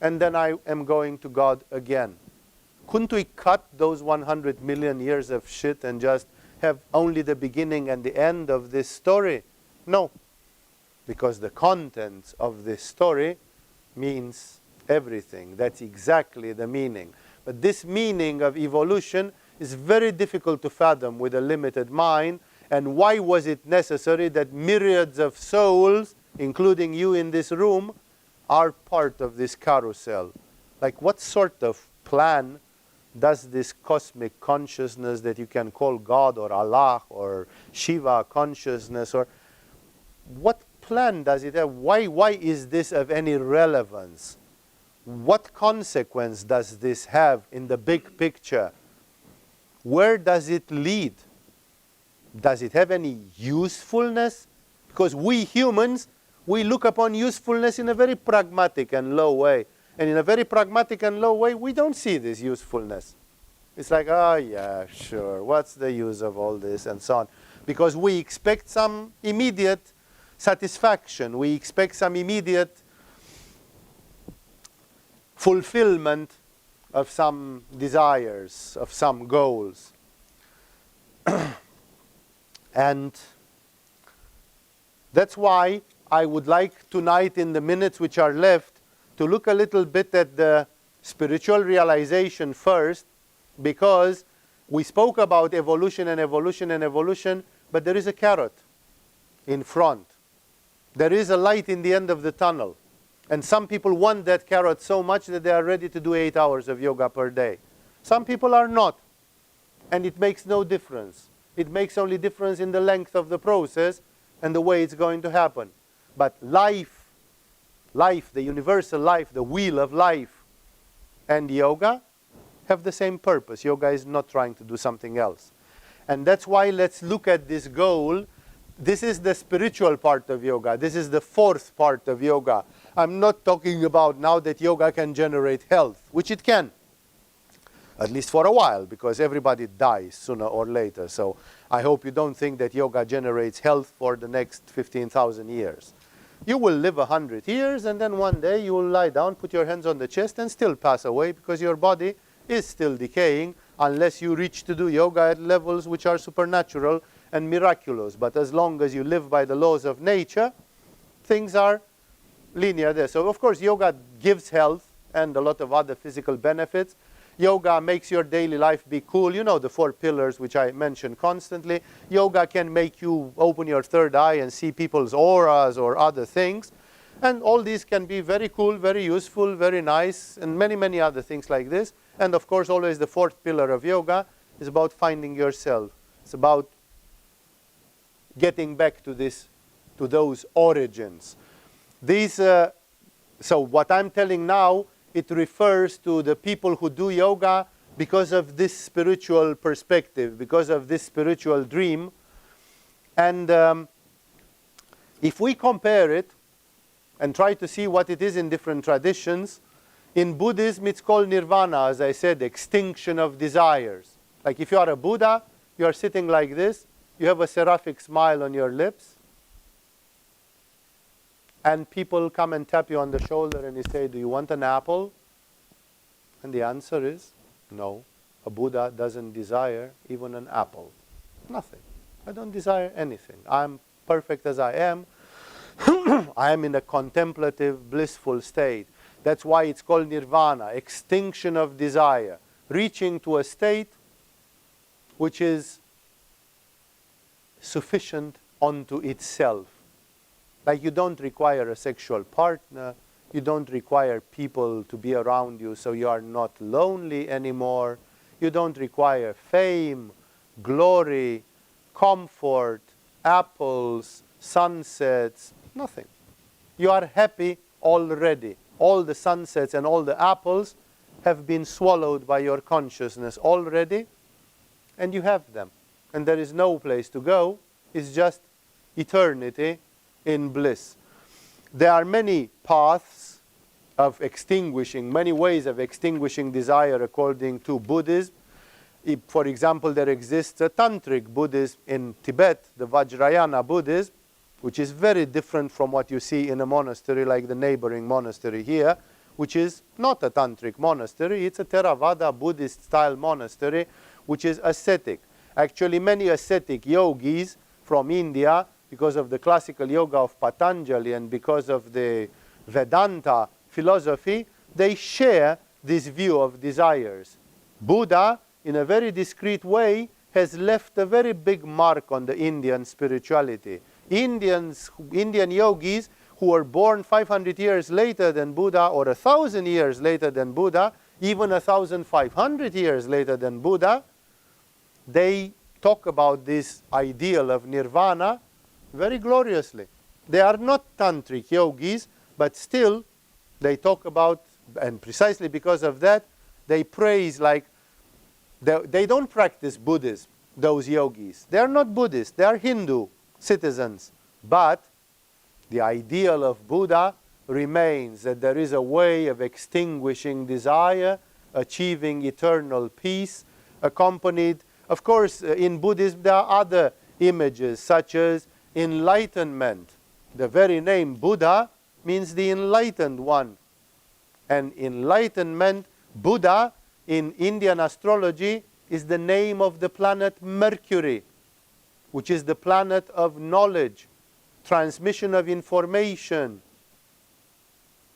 and then I am going to God again. Couldn't we cut those 100 million years of shit and just have only the beginning and the end of this story? No. Because the content of this story means everything. That's exactly the meaning. But this meaning of evolution is very difficult to fathom with a limited mind. And why was it necessary that myriads of souls, including you in this room, are part of this carousel? Like, what sort of plan does this cosmic consciousness that you can call God or Allah or Shiva consciousness, or what plan does it have? Why is this of any relevance? What consequence does this have in the big picture? Where does it lead? Does it have any usefulness? Because we humans, we look upon usefulness in a very pragmatic and low way. And in a very pragmatic and low way, we don't see this usefulness. It's like, oh yeah, sure, what's the use of all this, and so on. Because we expect some immediate satisfaction. We expect some immediate fulfillment of some desires, of some goals. And that's why I would like tonight, in the minutes which are left, to look a little bit at the spiritual realization first, because we spoke about evolution and evolution and evolution, but there is a carrot in front. There is a light in the end of the tunnel. And some people want that carrot so much that they are ready to do 8 hours of yoga per day. Some people are not. And it makes no difference. It makes only difference in the length of the process, and the way it's going to happen. But life, the universal life, the wheel of life, and yoga have the same purpose. Yoga is not trying to do something else. And that's why let's look at this goal. This is the spiritual part of yoga. This is the fourth part of yoga. I'm not talking about now that yoga can generate health, which it can, at least for a while, because everybody dies sooner or later. So I hope you don't think that yoga generates health for the next 15,000 years. You will live 100 years, and then one day you will lie down, put your hands on the chest, and still pass away, because your body is still decaying, unless you reach to do yoga at levels which are supernatural and miraculous. But as long as you live by the laws of nature, things are linear there. So of course yoga gives health and a lot of other physical benefits. Yoga makes your daily life be cool. You know the 4 pillars which I mention constantly. Yoga can make you open your third eye and see people's auras or other things. And all these can be very cool, very useful, very nice, and many, many other things like this. And of course always the 4th pillar of yoga is about finding yourself. It's about getting back to those origins. So what I'm telling now, it refers to the people who do yoga because of this spiritual perspective, because of this spiritual dream. And if we compare it and try to see what it is in different traditions, in Buddhism it's called nirvana, as I said, extinction of desires. Like if you are a Buddha, you are sitting like this, you have a seraphic smile on your lips, and people come and tap you on the shoulder and you say, do you want an apple? And the answer is no. A Buddha doesn't desire even an apple. Nothing. I don't desire anything. I'm perfect as I am. I am in a contemplative, blissful state. That's why it's called nirvana, extinction of desire, reaching to a state which is sufficient unto itself. Like you don't require a sexual partner, you don't require people to be around you so you are not lonely anymore, you don't require fame, glory, comfort, apples, sunsets, nothing. You are happy already. All the sunsets and all the apples have been swallowed by your consciousness already, and you have them. And there is no place to go. It's just eternity in bliss. There are many paths of extinguishing, many ways of extinguishing desire according to Buddhism. For example, there exists a Tantric Buddhism in Tibet, the Vajrayana Buddhism, which is very different from what you see in a monastery like the neighboring monastery here, which is not a Tantric monastery. It's a Theravada Buddhist style monastery, which is ascetic. Actually, many ascetic yogis from India, because of the classical yoga of Patanjali and because of the Vedanta philosophy, they share this view of desires. Buddha, in a very discreet way, has left a very big mark on the Indian spirituality. Indian yogis who were born 500 years later than Buddha, or 1,000 years later than Buddha, even 1,500 years later than Buddha, they talk about this ideal of nirvana very gloriously. They are not tantric yogis, but still they talk about, and precisely because of that, they praise, like, they don't practice Buddhism, those yogis. They are not Buddhists, they are Hindu citizens. But the ideal of Buddha remains, that there is a way of extinguishing desire, achieving eternal peace, accompanied. Of course, in Buddhism there are other images, such as enlightenment. The very name Buddha means the enlightened one. And enlightenment, Buddha, in Indian astrology, is the name of the planet Mercury, which is the planet of knowledge, transmission of information,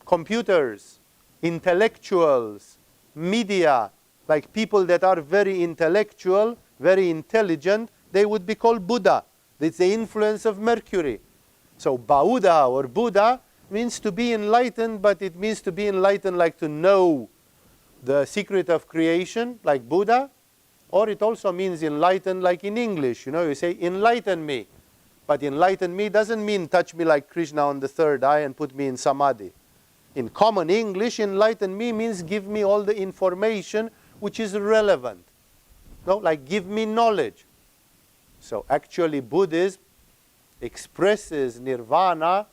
computers, intellectuals, media. Like people that are very intellectual, very intelligent, they would be called Buddha. It's the influence of Mercury. So Bauddha or Buddha means to be enlightened, but it means to be enlightened like to know the secret of creation, like Buddha. Or it also means enlightened like in English. You know, you say, enlighten me. But enlighten me doesn't mean touch me like Krishna on the third eye and put me in samadhi. In common English, enlighten me means give me all the information which is relevant. No, like give me knowledge. So actually Buddhism expresses nirvana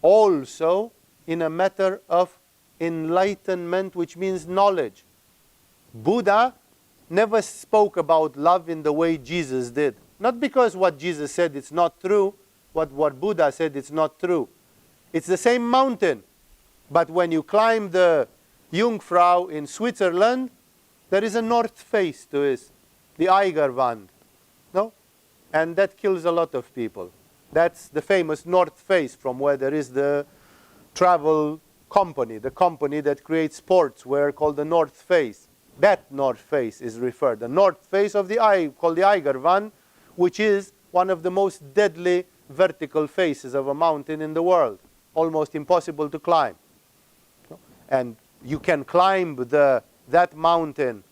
also in a matter of enlightenment, which means knowledge. Buddha never spoke about love in the way Jesus did. Not because what Jesus said it's not true, what Buddha said it's not true. It's the same mountain. But when you climb the Jungfrau in Switzerland, there is a north face to it, the Eigerwand. No? And that kills a lot of people. That's the famous north face from where there is the travel company, the company that creates sportswear called the North Face. That North Face is referred. The North Face of the eye, called the Eigerwand, which is one of the most deadly vertical faces of a mountain in the world. Almost impossible to climb. And you can climb that mountain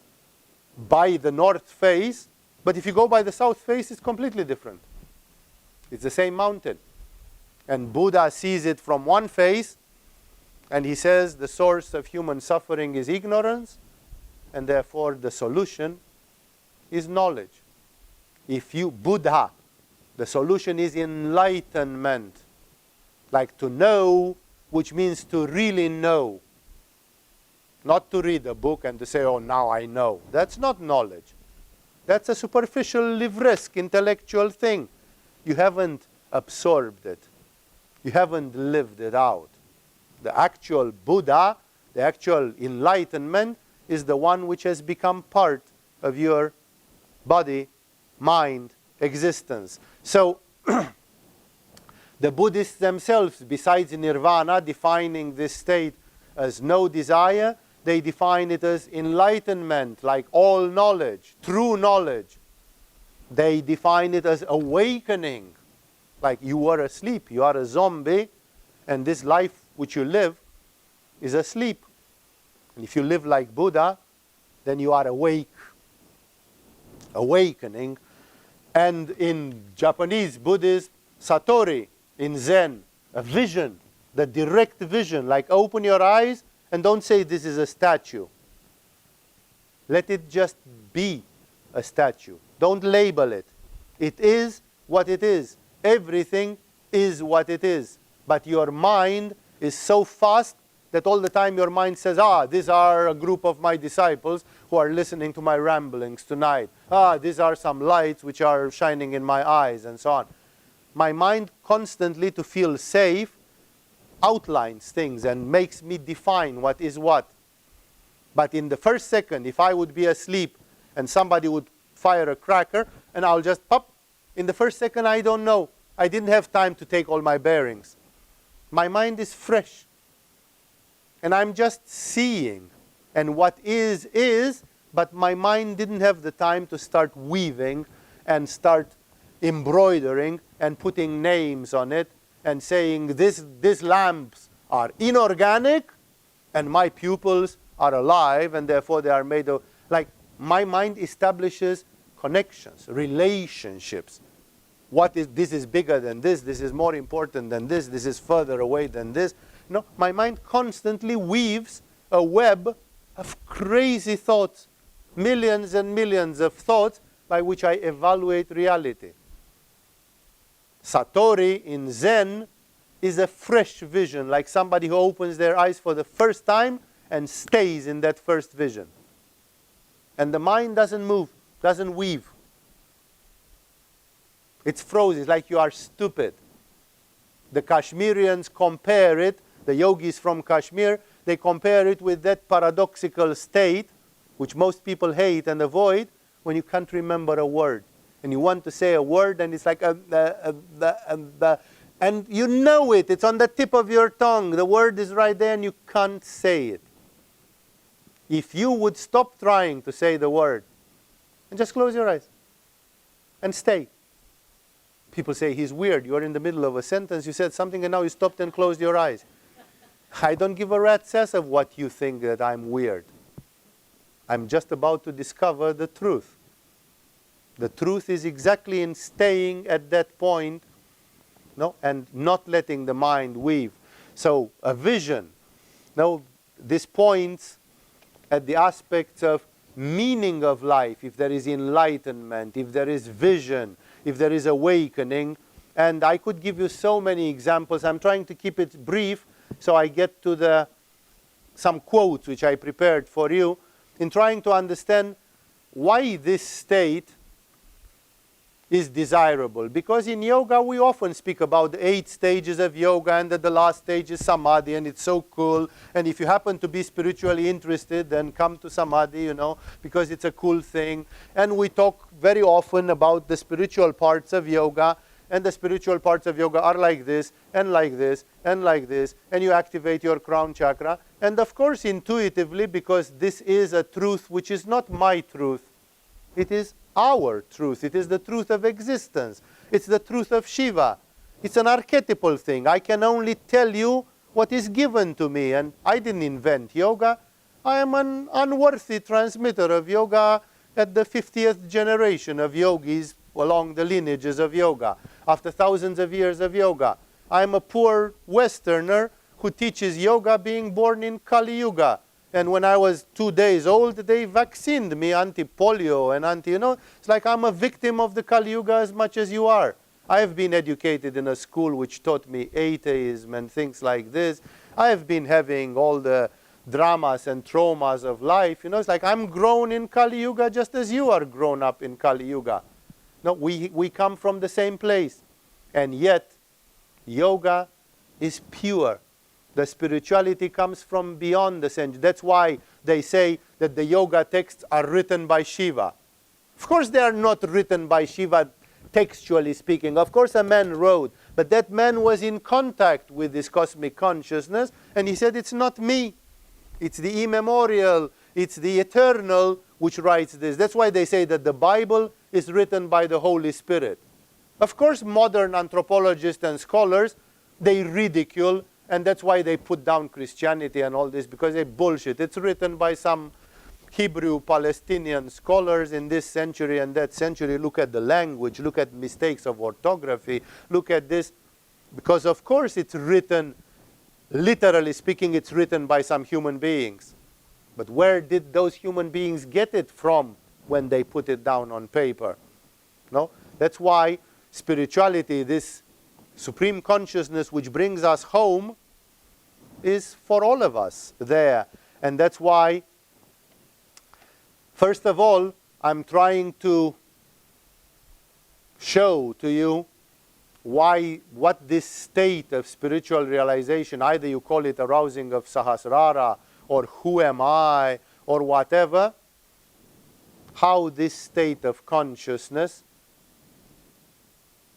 by the North Face, but if you go by the South Face, it's completely different. It's the same mountain. And Buddha sees it from one face, and he says the source of human suffering is ignorance, and therefore the solution is knowledge. If you, Buddha, the solution is enlightenment. Like to know, which means to really know. Not to read a book and to say, oh, now I know. That's not knowledge. That's a superficial, livresque, intellectual thing. You haven't absorbed it. You haven't lived it out. The actual Buddha, the actual enlightenment, is the one which has become part of your body, mind, existence. So, the Buddhists themselves, besides nirvana, defining this state as no desire, they define it as enlightenment, like all knowledge, true knowledge. They define it as awakening, like you are asleep, you are a zombie, and this life which you live is asleep. And if you live like Buddha, then you are awake, awakening. And in Japanese Buddhism, Satori, in Zen, a vision, the direct vision, like open your eyes and don't say this is a statue. Let it just be a statue. Don't label it. It is what it is. Everything is what it is. But your mind is so fast that all the time your mind says, these are a group of my disciples who are listening to my ramblings tonight. These are some lights which are shining in my eyes, and so on. My mind constantly, to feel safe, outlines things and makes me define what is what. But in the first second, if I would be asleep and somebody would fire a cracker and I'll just pop, in the first second I don't know. I didn't have time to take all my bearings. My mind is fresh. And I'm just seeing. And what is, but my mind didn't have the time to start weaving and start embroidering and putting names on it and saying these lamps are inorganic and my pupils are alive and therefore they are made of, like my mind establishes connections, relationships. This is bigger than this is more important than this is further away than this. No, my mind constantly weaves a web of crazy thoughts, millions and millions of thoughts by which I evaluate reality. Satori in Zen is a fresh vision, like somebody who opens their eyes for the first time and stays in that first vision. And the mind doesn't move, doesn't weave. It's frozen, it's like you are stupid. The Kashmirians compare it, the yogis from Kashmir, they compare it with that paradoxical state, which most people hate and avoid, when you can't remember a word. And you want to say a word, and it's like, and you know it. It's on the tip of your tongue. The word is right there, and you can't say it. If you would stop trying to say the word, and just close your eyes, and stay. People say, he's weird. You're in the middle of a sentence, you said something, and now you stopped and closed your eyes. I don't give a rat's ass of what you think that I'm weird. I'm just about to discover the truth. The truth is exactly in staying at that point no, and not letting the mind weave. So a vision. Now, this points at the aspects of meaning of life, if there is enlightenment, if there is vision, if there is awakening. And I could give you so many examples. I'm trying to keep it brief, so I get to some quotes which I prepared for you, in trying to understand why this state is desirable. Because in yoga we often speak about the 8 stages of yoga, and that the last stage is samadhi, and it's so cool. And if you happen to be spiritually interested, then come to samadhi, you know, because it's a cool thing. And we talk very often about the spiritual parts of yoga, and the spiritual parts of yoga are like this, and like this, and like this, and you activate your crown chakra. And of course, intuitively, because this is a truth which is not my truth, it is our truth. It is the truth of existence. It's the truth of Shiva. It's an archetypal thing. I can only tell you what is given to me. And I didn't invent yoga. I am an unworthy transmitter of yoga at the 50th generation of yogis along the lineages of yoga, after thousands of years of yoga. I am a poor Westerner who teaches yoga being born in Kali Yuga. And when I was 2 days old, they vaccinated me anti-polio and it's like I'm a victim of the Kali Yuga as much as you are. I have been educated in a school which taught me atheism and things like this. I have been having all the dramas and traumas of life. It's like I'm grown in Kali Yuga just as you are grown up in Kali Yuga. No, we come from the same place. And yet, yoga is pure. The spirituality comes from beyond the century. That's why they say that the yoga texts are written by Shiva. Of course, they are not written by Shiva, textually speaking. Of course, a man wrote, but that man was in contact with this cosmic consciousness, and he said, it's not me. It's the immemorial, it's the eternal which writes this. That's why they say that the Bible is written by the Holy Spirit. Of course, modern anthropologists and scholars, they ridicule, and that's why they put down Christianity and all this, because they bullshit. It's written by some Hebrew Palestinian scholars in this century and that century. Look at the language, look at mistakes of orthography, look at this. Because of course it's written, literally speaking, it's written by some human beings. But where did those human beings get it from when they put it down on paper? No? That's why spirituality, this supreme consciousness which brings us home, is for all of us there. And that's why, first of all, I'm trying to show to you what this state of spiritual realization, either you call it arousing of Sahasrara, or who am I, or whatever, how this state of consciousness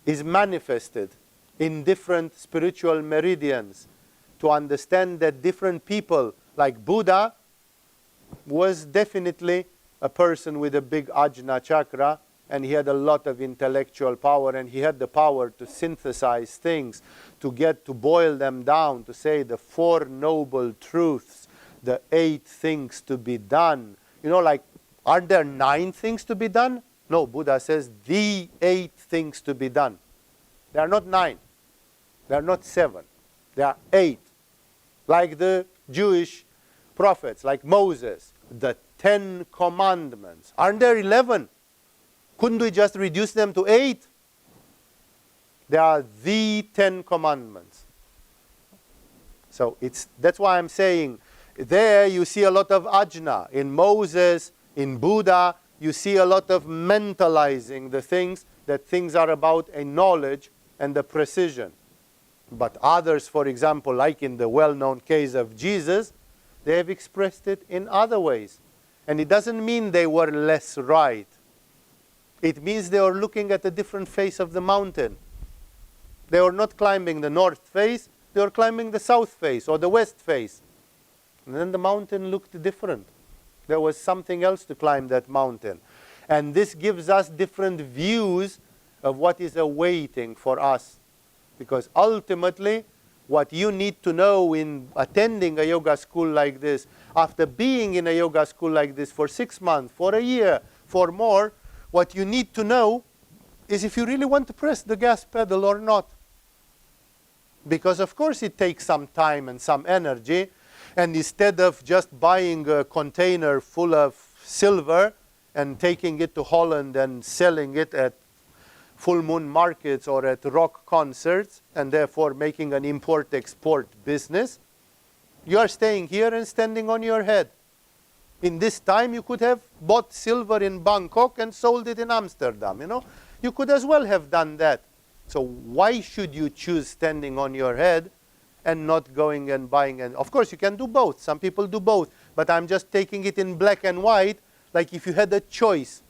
is manifested in different spiritual meridians, to understand that different people, like Buddha, was definitely a person with a big Ajna chakra, and he had a lot of intellectual power, and he had the power to synthesize things, to boil them down, to say the 4 noble truths, the 8 things to be done. Like, aren't there 9 things to be done? No, Buddha says the 8 things to be done. There are not 9. There are not 7. There are 8. Like the Jewish prophets, like Moses, the 10 commandments. Aren't there 11? Couldn't we just reduce them to 8? They are the 10 commandments. So that's why I'm saying, there you see a lot of ajna. In Moses, in Buddha, you see a lot of mentalizing the things, that things are about a knowledge and the precision. But others, for example, like in the well-known case of Jesus, they have expressed it in other ways. And it doesn't mean they were less right. It means they were looking at a different face of the mountain. They were not climbing the north face, they were climbing the south face or the west face. And then the mountain looked different. There was something else to climb that mountain. And this gives us different views of what is awaiting for us. Because ultimately, what you need to know in attending a yoga school like this, after being in a yoga school like this for 6 months, for a year, for more, what you need to know is if you really want to press the gas pedal or not. Because of course it takes some time and some energy, and instead of just buying a container full of silver and taking it to Holland and selling it at full moon markets or at rock concerts, and therefore making an import-export business, you are staying here and standing on your head. In this time you could have bought silver in Bangkok and sold it in Amsterdam, you know. You could as well have done that. So why should you choose standing on your head and not going and buying? And of course you can do both. Some people do both. But I'm just taking it in black and white, like if you had a choice.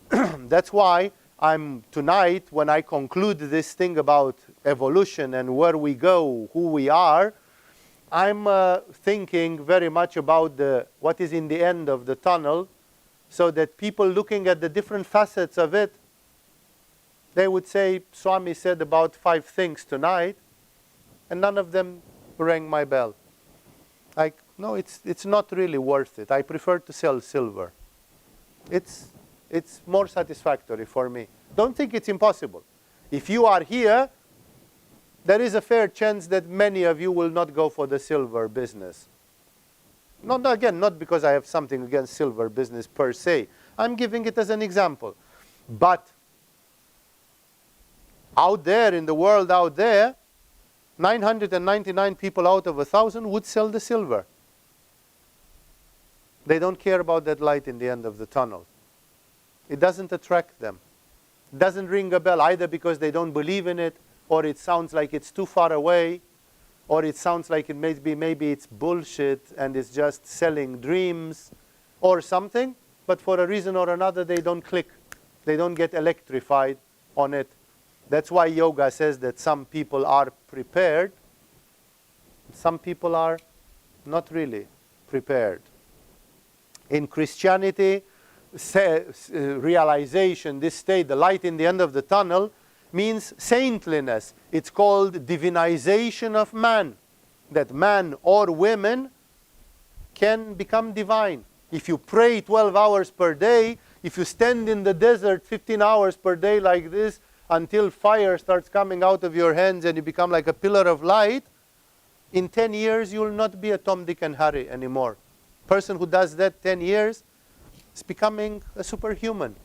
That's why I'm tonight, when I conclude this thing about evolution and where we go, who we are, I'm thinking very much about what is in the end of the tunnel, so that people looking at the different facets of it, they would say, Swami said about 5 things tonight, and none of them rang my bell. Like, no, it's not really worth it. I prefer to sell silver. It's more satisfactory for me. Don't think it's impossible. If you are here, there is a fair chance that many of you will not go for the silver business. Not because I have something against silver business per se. I'm giving it as an example. But out there, in the world out there, 999 people out of 1,000 would sell the silver. They don't care about that light in the end of the tunnel. It doesn't attract them. It doesn't ring a bell, either because they don't believe in it, or it sounds like it's too far away, or it sounds like it maybe it's bullshit and it's just selling dreams or something, but for a reason or another they don't click. They don't get electrified on it. That's why yoga says that some people are prepared, some people are not really prepared. In Christianity, realization, this state, the light in the end of the tunnel, means saintliness. It's called divinization of man. That man or women can become divine. If you pray 12 hours per day, if you stand in the desert 15 hours per day like this, until fire starts coming out of your hands and you become like a pillar of light, in 10 years you will not be a Tom, Dick and Harry anymore. Person who does that 10 years is becoming a superhuman.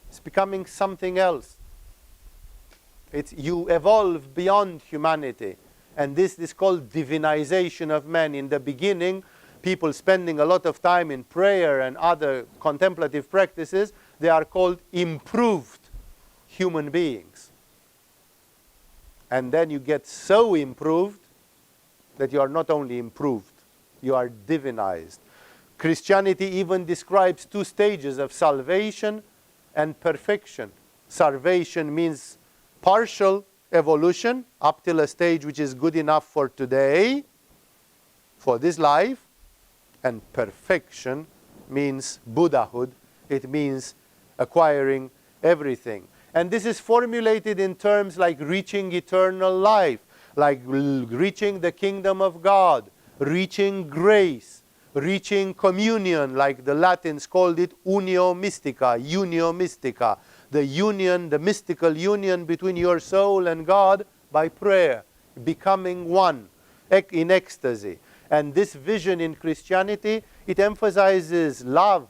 It's becoming something else. You evolve beyond humanity. And this is called divinization of man. In the beginning, people spending a lot of time in prayer and other contemplative practices, they are called improved human beings. And then you get so improved that you are not only improved, you are divinized. Christianity even describes 2 stages of salvation and perfection. Salvation means partial evolution up till a stage which is good enough for today, for this life. And perfection means Buddhahood. It means acquiring everything. And this is formulated in terms like reaching eternal life, like reaching the kingdom of God, reaching grace, reaching communion, like the Latins called it unio mystica, the union, the mystical union between your soul and God by prayer, becoming one in ecstasy. And this vision in Christianity, it emphasizes love,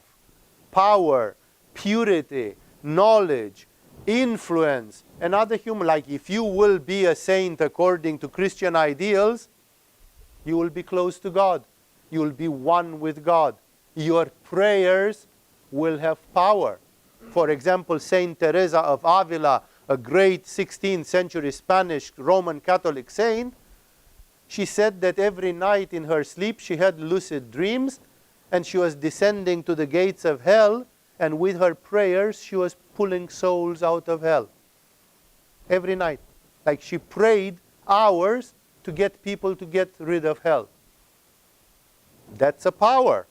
power, purity, knowledge, influence, and other human. Like if you will be a saint according to Christian ideals, you will be close to God. You will be one with God. Your prayers will have power. For example, Saint Teresa of Avila, a great 16th century Spanish Roman Catholic saint, she said that every night in her sleep she had lucid dreams, and she was descending to the gates of hell, and with her prayers she was pulling souls out of hell. Every night. Like she prayed hours to get people to get rid of hell. That's a power.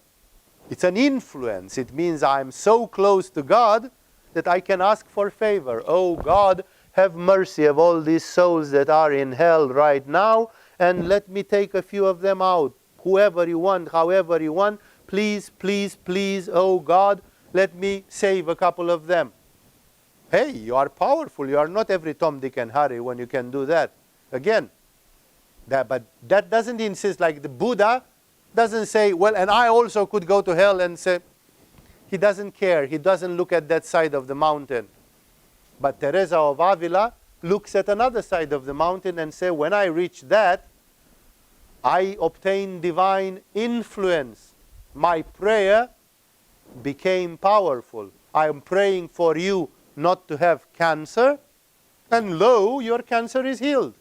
It's an influence. It means I'm so close to God that I can ask for favor. Oh God, have mercy of all these souls that are in hell right now, and let me take a few of them out. Whoever you want, however you want, please, please, please, oh God, let me save a couple of them. Hey, you are powerful. You are not every Tom, Dick and Harry when you can do that. Again, But that doesn't insist, like the Buddha doesn't say, well, and I also could go to hell, and say, he doesn't care. He doesn't look at that side of the mountain. But Teresa of Avila looks at another side of the mountain and says, when I reach that, I obtain divine influence. My prayer became powerful. I am praying for you not to have cancer, and lo, your cancer is healed.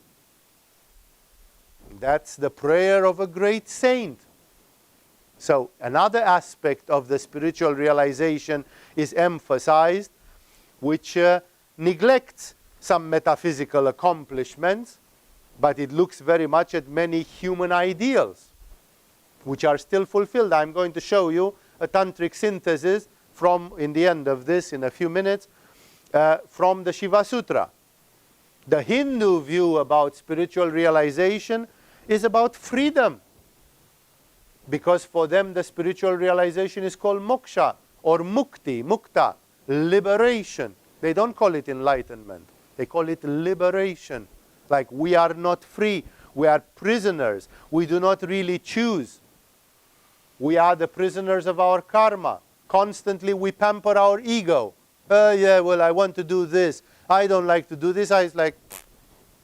That's the prayer of a great saint. So another aspect of the spiritual realization is emphasized, which neglects some metaphysical accomplishments, but it looks very much at many human ideals, which are still fulfilled. I'm going to show you a tantric synthesis from, in the end of this, in a few minutes, from the Shiva Sutra. The Hindu view about spiritual realization is about freedom, because for them the spiritual realization is called moksha or mukti, mukta, liberation. They don't call it enlightenment. They call it liberation. Like, we are not free. We are prisoners. We do not really choose. We are the prisoners of our karma. Constantly we pamper our ego. Yeah, well, I want to do this. I don't like to do this. It's like,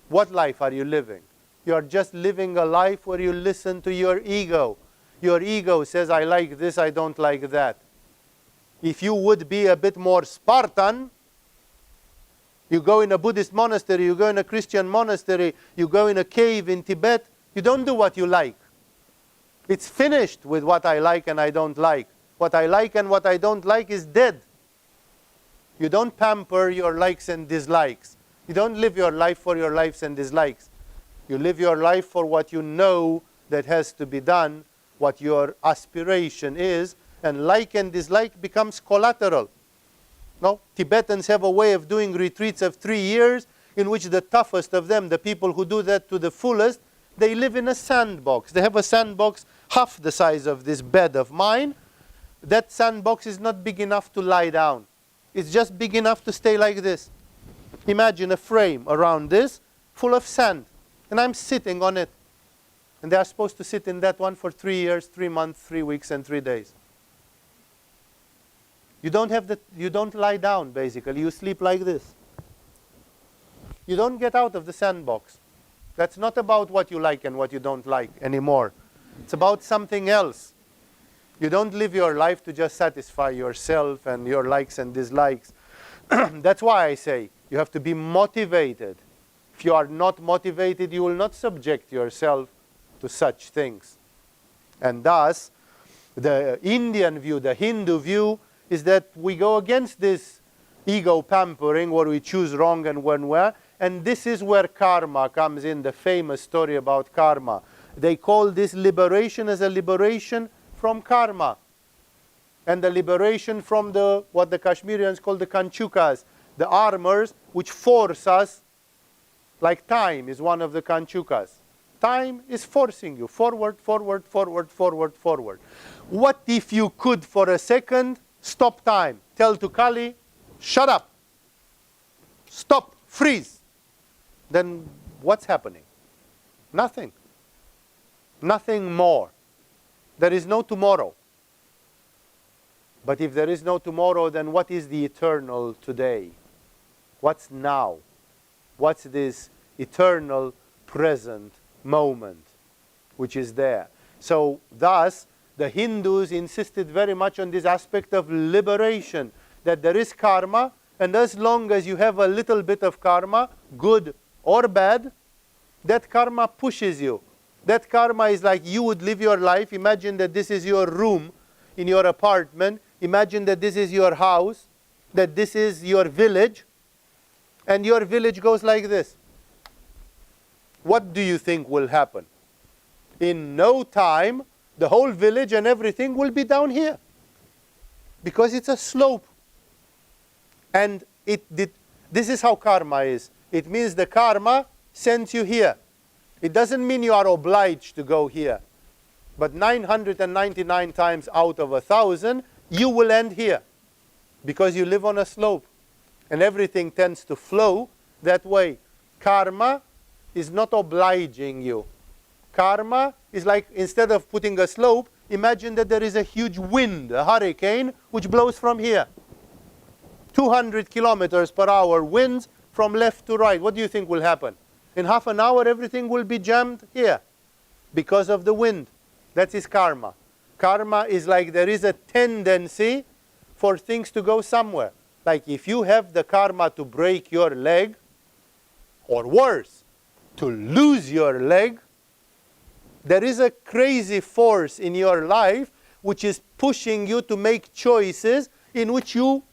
what life are you living? You are just living a life where you listen to your ego. Your ego says, I like this, I don't like that. If you would be a bit more Spartan, you go in a Buddhist monastery, you go in a Christian monastery, you go in a cave in Tibet, you don't do what you like. It's finished with what I like and I don't like. What I like and what I don't like is dead. You don't pamper your likes and dislikes. You don't live your life for your likes and dislikes. You live your life for what you know that has to be done, what your aspiration is, and like and dislike becomes collateral. No? Tibetans have a way of doing retreats of 3 years in which the toughest of them, the people who do that to the fullest, they live in a sandbox. They have a sandbox half the size of this bed of mine. That sandbox is not big enough to lie down. It's just big enough to stay like this. Imagine a frame around this full of sand, and I'm sitting on it. And they are supposed to sit in that one for 3 years, 3 months, 3 weeks, and 3 days. You don't lie down, basically. You sleep like this. You don't get out of the sandbox. That's not about what you like and what you don't like anymore. It's about something else. You don't live your life to just satisfy yourself and your likes and dislikes. That's why I say you have to be motivated. If you are not motivated, you will not subject yourself to such things. And thus, the Indian view, the Hindu view, is that we go against this ego pampering where we choose wrong and when where. And this is where karma comes in, the famous story about karma. They call this liberation as a liberation from karma. And the liberation from what the Kashmirians call the kanchukas, the armors which force us, like time is one of the kanchukas. Time is forcing you forward, forward, forward, forward, forward. What if you could for a second stop time? Tell to Kali, shut up. Stop, freeze. Then what's happening? Nothing. Nothing more. There is no tomorrow. But if there is no tomorrow, then what is the eternal today? What's now? What's this eternal present moment which is there? So thus, the Hindus insisted very much on this aspect of liberation, that there is karma, and as long as you have a little bit of karma, good or bad, that karma pushes you. That karma is like you would live your life. Imagine that this is your room in your apartment. Imagine that this is your house, that this is your village, and your village goes like this. What do you think will happen? In no time, the whole village and everything will be down here, because it's a slope. And this is how karma is. It means the karma sends you here. It doesn't mean you are obliged to go here. But 999 times out of 1,000, you will end here, because you live on a slope. And everything tends to flow that way. Karma is not obliging you. Karma is like, instead of putting a slope, imagine that there is a huge wind, a hurricane, which blows from here. 200 kilometers per hour winds from left to right. What do you think will happen? In half an hour, everything will be jammed here because of the wind. That is karma. Karma is like there is a tendency for things to go somewhere. Like if you have the karma to break your leg, or worse, to lose your leg, there is a crazy force in your life which is pushing you to make choices in which you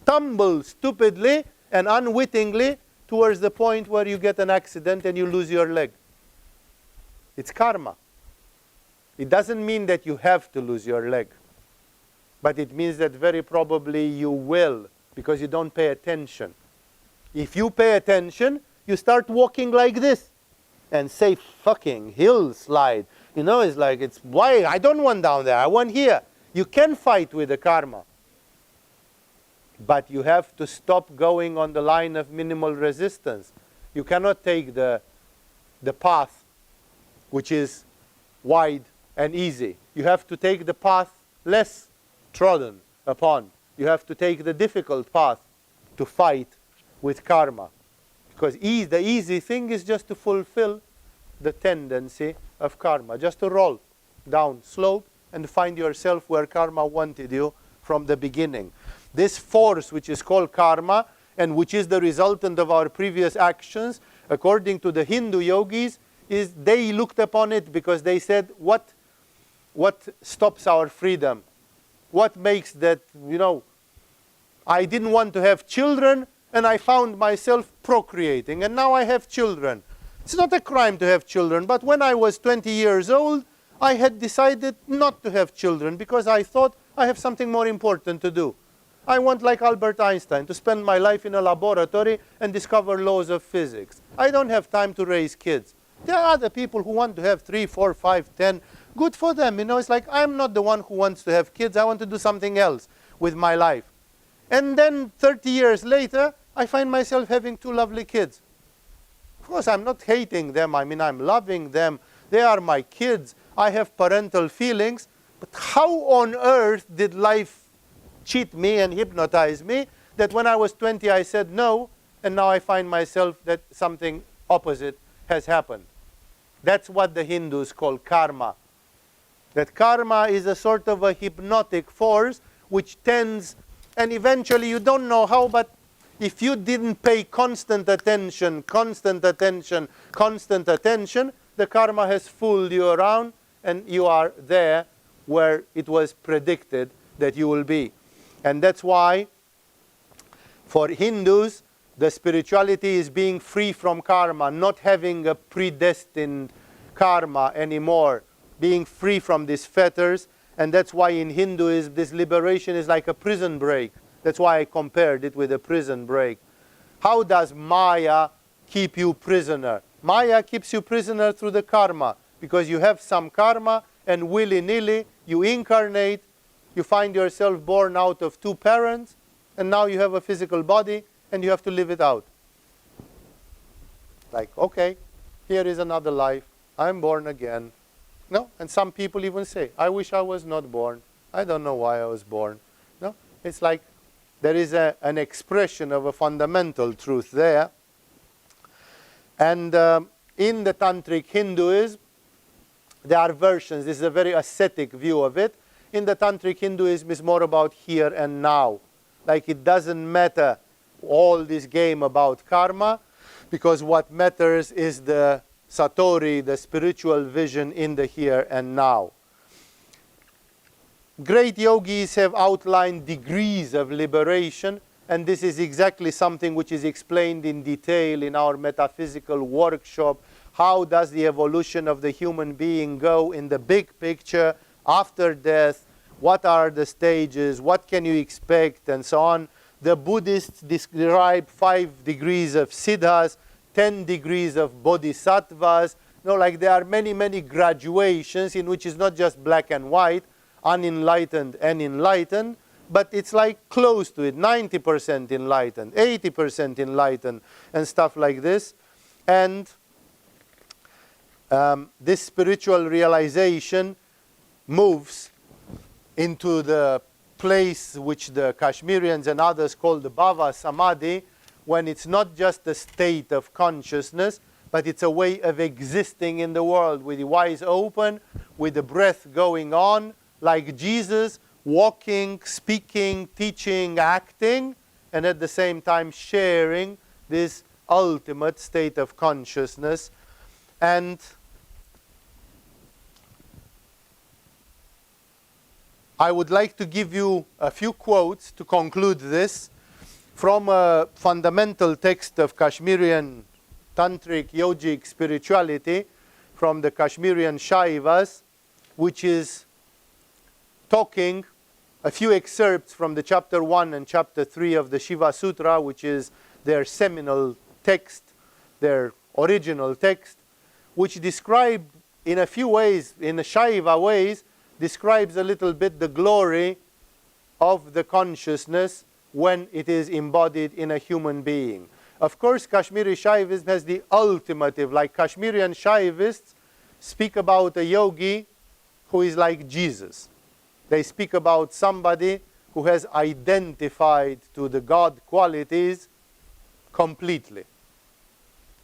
tumble stupidly and unwittingly towards the point where you get an accident and you lose your leg. It's karma. It doesn't mean that you have to lose your leg, but it means that very probably you will, because you don't pay attention. If you pay attention, you start walking like this and say, fucking hill slide. You know, it's like, why? I don't want down there, I want here. You can fight with the karma. But you have to stop going on the line of minimal resistance. You cannot take the path which is wide and easy. You have to take the path less trodden upon. You have to take the difficult path to fight with karma. Because the easy thing is just to fulfill the tendency of karma. Just to roll down slope and find yourself where karma wanted you from the beginning. This force which is called karma and which is the resultant of our previous actions, according to the Hindu yogis, is they looked upon it because they said, what stops our freedom? What makes that, I didn't want to have children and I found myself procreating and now I have children. It's not a crime to have children, but when I was 20 years old, I had decided not to have children because I thought I have something more important to do. I want, like Albert Einstein, to spend my life in a laboratory and discover laws of physics. I don't have time to raise kids. There are other people who want to have 3, 4, 5, 10. Good for them. It's like I'm not the one who wants to have kids. I want to do something else with my life. And then 30 years later, I find myself having 2 lovely kids. Of course, I'm not hating them. I'm loving them. They are my kids. I have parental feelings. But how on earth did life cheat me and hypnotize me that when I was 20 I said no, and now I find myself that something opposite has happened? That's what the Hindus call karma. That karma is a sort of a hypnotic force which tends, and eventually you don't know how, but if you didn't pay constant attention, the karma has fooled you around and you are there where it was predicted that you will be. And that's why for Hindus, the spirituality is being free from karma, not having a predestined karma anymore, being free from these fetters. And that's why in Hinduism, this liberation is like a prison break. That's why I compared it with a prison break. How does Maya keep you prisoner? Maya keeps you prisoner through the karma, because you have some karma and willy-nilly you incarnate. You find yourself born out of 2 parents, and now you have a physical body, and you have to live it out. Like, okay, here is another life. I'm born again. No? And some people even say, I wish I was not born. I don't know why I was born. No? It's like there is an expression of a fundamental truth there. And in the Tantric Hinduism, there are versions. This is a very ascetic view of it. In the Tantric Hinduism, it's more about here and now. Like it doesn't matter all this game about karma, because what matters is the satori, the spiritual vision in the here and now. Great yogis have outlined degrees of liberation, and this is exactly something which is explained in detail in our metaphysical workshop. How does the evolution of the human being go in the big picture after death? What are the stages? What can you expect? And so on. The Buddhists describe 5 degrees of siddhas, 10 degrees of bodhisattvas. Like there are many, many graduations in which it's not just black and white, unenlightened and enlightened, but it's like close to it, 90% enlightened, 80% enlightened, and stuff like this. And This spiritual realization moves into the place which the Kashmirians and others call the Bhava Samadhi, when it's not just a state of consciousness, but it's a way of existing in the world with the eyes open, with the breath going on, like Jesus, walking, speaking, teaching, acting, and at the same time sharing this ultimate state of consciousness. And I would like to give you a few quotes to conclude this from a fundamental text of Kashmirian Tantric Yogic spirituality from the Kashmirian Shaivas, which is talking a few excerpts from the chapter 1 and chapter 3 of the Shiva Sutra, which is their seminal text, their original text, which describe in a few ways, in the Shaiva ways, describes a little bit the glory of the consciousness when it is embodied in a human being. Of course, Kashmiri Shaivism has the ultimative, like Kashmirian Shaivists speak about a yogi who is like Jesus. They speak about somebody who has identified to the God qualities completely,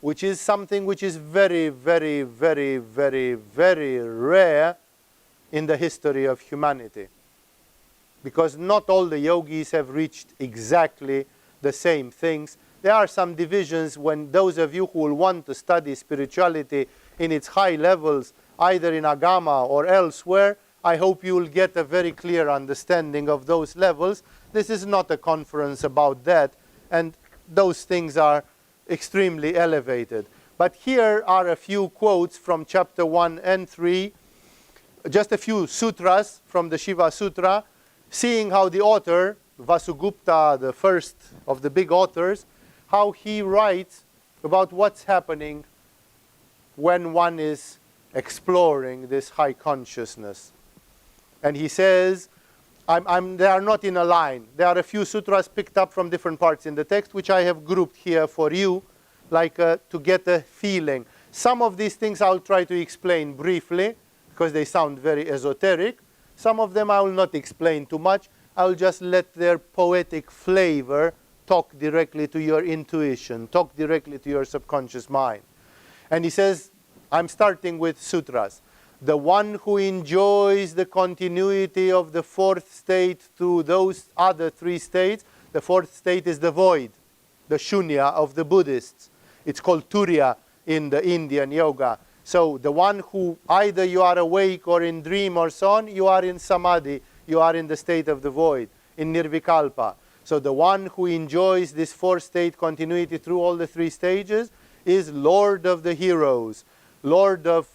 which is something which is very, very, very, very, very rare in the history of humanity. Because not all the yogis have reached exactly the same things. There are some divisions when those of you who will want to study spirituality in its high levels, either in Agama or elsewhere, I hope you will get a very clear understanding of those levels. This is not a conference about that, and those things are extremely elevated. But here are a few quotes from chapter 1 and 3, just a few sutras from the Shiva Sutra, seeing how the author, Vasugupta, the first of the big authors, how he writes about what's happening when one is exploring this high consciousness. And he says, they are not in a line. There are a few sutras picked up from different parts in the text, which I have grouped here for you, like to get a feeling. Some of these things I'll try to explain briefly, because they sound very esoteric. Some of them I will not explain too much. I will just let their poetic flavor talk directly to your intuition, talk directly to your subconscious mind. And he says, I'm starting with sutras. The one who enjoys the continuity of the fourth state through those other three states, the fourth state is the void, the shunya of the Buddhists. It's called turiya in the Indian yoga. So the one who either you are awake or in dream or so on, you are in samadhi, you are in the state of the void, in nirvikalpa. So the one who enjoys this fourth state continuity through all the three stages is Lord of the heroes. Lord of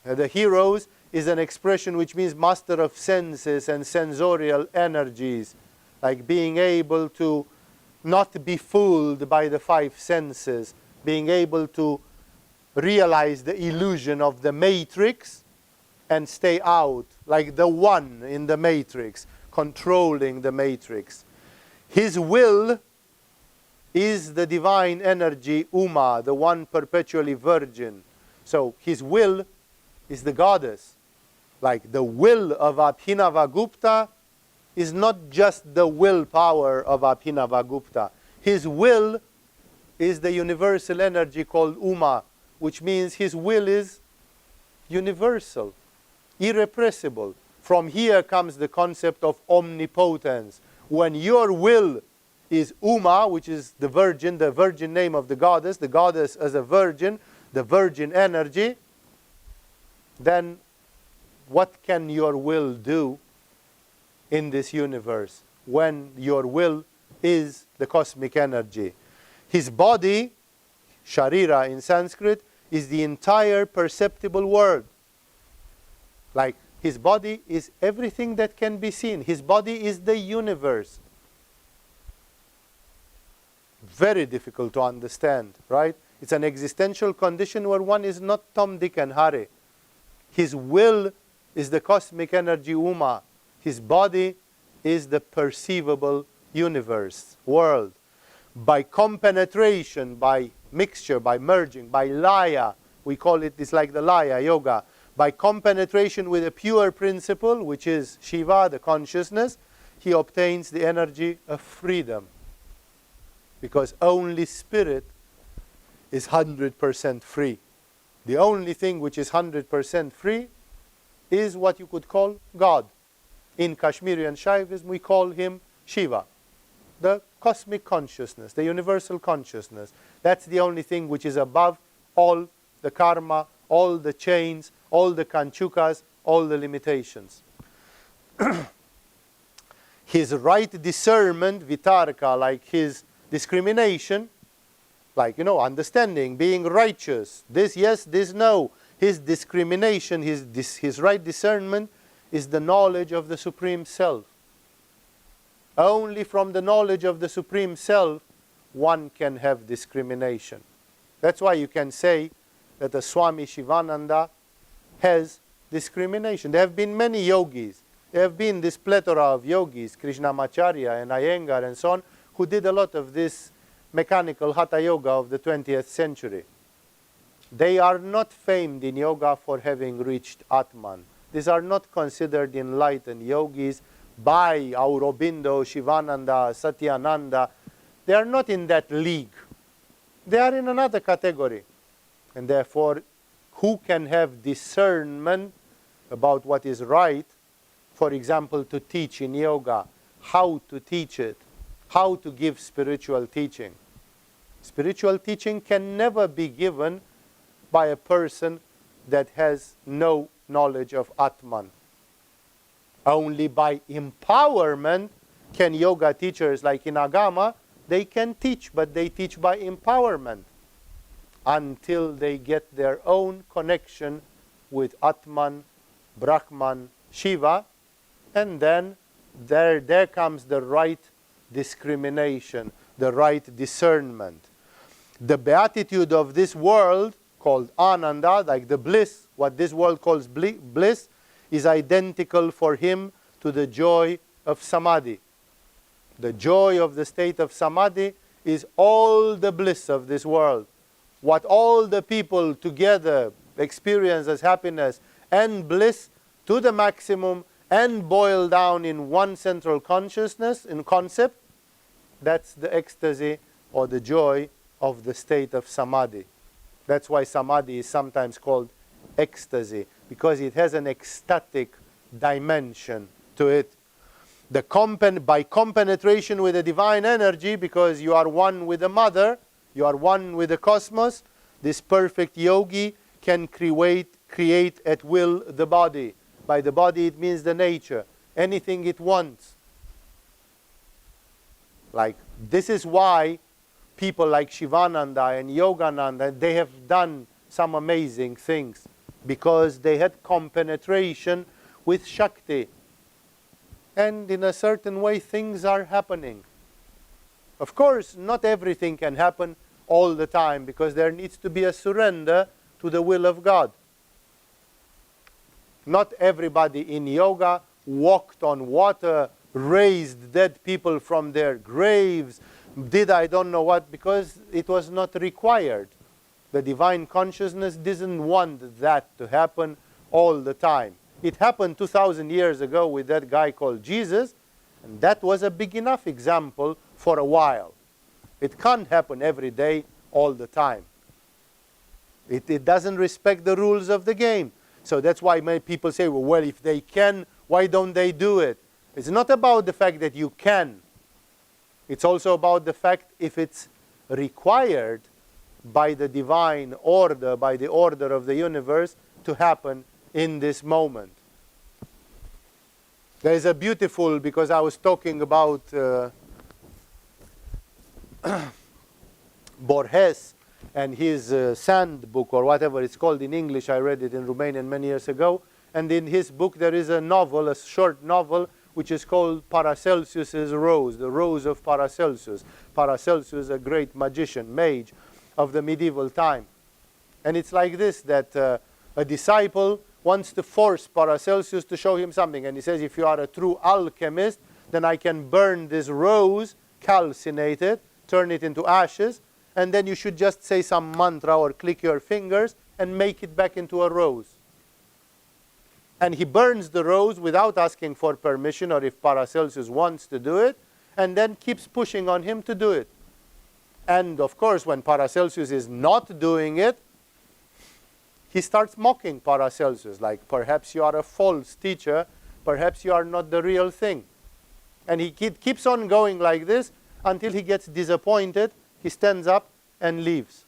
the heroes is an expression which means master of senses and sensorial energies, like being able to not be fooled by the five senses, being able to realize the illusion of the matrix and stay out, like the one in the matrix, controlling the matrix. His will is the divine energy, Uma, the one perpetually virgin. So his will is the goddess. Like the will of Abhinavagupta is not just the willpower of Abhinavagupta. His will is the universal energy called Uma, which means his will is universal, irrepressible. From here comes the concept of omnipotence. When your will is Uma, which is the virgin name of the goddess as a virgin, the virgin energy, then what can your will do in this universe when your will is the cosmic energy? His body, Sharira in Sanskrit, is the entire perceptible world. Like his body is everything that can be seen. His body is the universe. Very difficult to understand, right? It's an existential condition where one is not Tom, Dick, and Harry. His will is the cosmic energy Uma. His body is the perceivable universe, world. By compenetration, by mixture, by merging, by laya, we call it, it's like the Laya Yoga. By compenetration with a pure principle, which is Shiva, the consciousness, he obtains the energy of freedom. Because only spirit is 100% free. The only thing which is 100% free is what you could call God. In Kashmirian Shaivism, we call him Shiva, the cosmic consciousness, the universal consciousness. That's the only thing which is above all the karma, all the chains, all the kanchukas, all the limitations. His right discernment, vitarka, like his discrimination, like, understanding, being righteous, this yes, this no. His discrimination, his right discernment is the knowledge of the Supreme Self. Only from the knowledge of the Supreme Self one can have discrimination. That's why you can say that the Swami Shivananda has discrimination. There have been many yogis. There have been this plethora of yogis, Krishnamacharya and Iyengar and so on, who did a lot of this mechanical Hatha Yoga of the 20th century. They are not famed in yoga for having reached Atman. These are not considered enlightened yogis by Aurobindo, Shivananda, Satyananda. They are not in that league. They are in another category. And therefore, who can have discernment about what is right, for example, to teach in yoga, how to teach it, how to give spiritual teaching. Spiritual teaching can never be given by a person that has no knowledge of Atman. Only by empowerment can yoga teachers like in Agama, they can teach, but they teach by empowerment until they get their own connection with Atman, Brahman, Shiva, and then there comes the right discrimination, the right discernment. The beatitude of this world, called Ananda, like the bliss, what this world calls bliss, is identical for him to the joy of Samadhi. The joy of the state of Samadhi is all the bliss of this world. What all the people together experience as happiness and bliss to the maximum and boil down in one central consciousness, in concept, that's the ecstasy or the joy of the state of Samadhi. That's why Samadhi is sometimes called ecstasy, because it has an ecstatic dimension to it. By compenetration with the divine energy, because you are one with the mother, you are one with the cosmos, this perfect yogi can create at will the body. By the body it means the nature, anything it wants. Like, this is why people like Shivananda and Yogananda, they have done some amazing things, because they had compenetration with Shakti. And in a certain way, things are happening. Of course, not everything can happen all the time, because there needs to be a surrender to the will of God. Not everybody in yoga walked on water, raised dead people from their graves, did I don't know what, because it was not required. The divine consciousness didn't want that to happen all the time. It happened 2,000 years ago with that guy called Jesus, and that was a big enough example for a while. It can't happen every day, all the time. It doesn't respect the rules of the game. So that's why many people say, well, if they can, why don't they do it? It's not about the fact that you can. It's also about the fact if it's required by the divine order, by the order of the universe, to happen in this moment. There is a beautiful, because I was talking about Borges and his Sand book, or whatever it's called in English. I read it in Romanian many years ago. And in his book there is a novel, a short novel, which is called Paracelsus's Rose, the Rose of Paracelsus. Paracelsus, a great magician, mage of the medieval time. And it's like this, that a disciple wants to force Paracelsus to show him something. And he says, if you are a true alchemist, then I can burn this rose, calcinate it, turn it into ashes, and then you should just say some mantra or click your fingers, and make it back into a rose. And he burns the rose without asking for permission or if Paracelsus wants to do it, and then keeps pushing on him to do it. And of course, when Paracelsus is not doing it, he starts mocking Paracelsus, like, perhaps you are a false teacher, perhaps you are not the real thing. And he keeps on going like this until he gets disappointed, he stands up and leaves.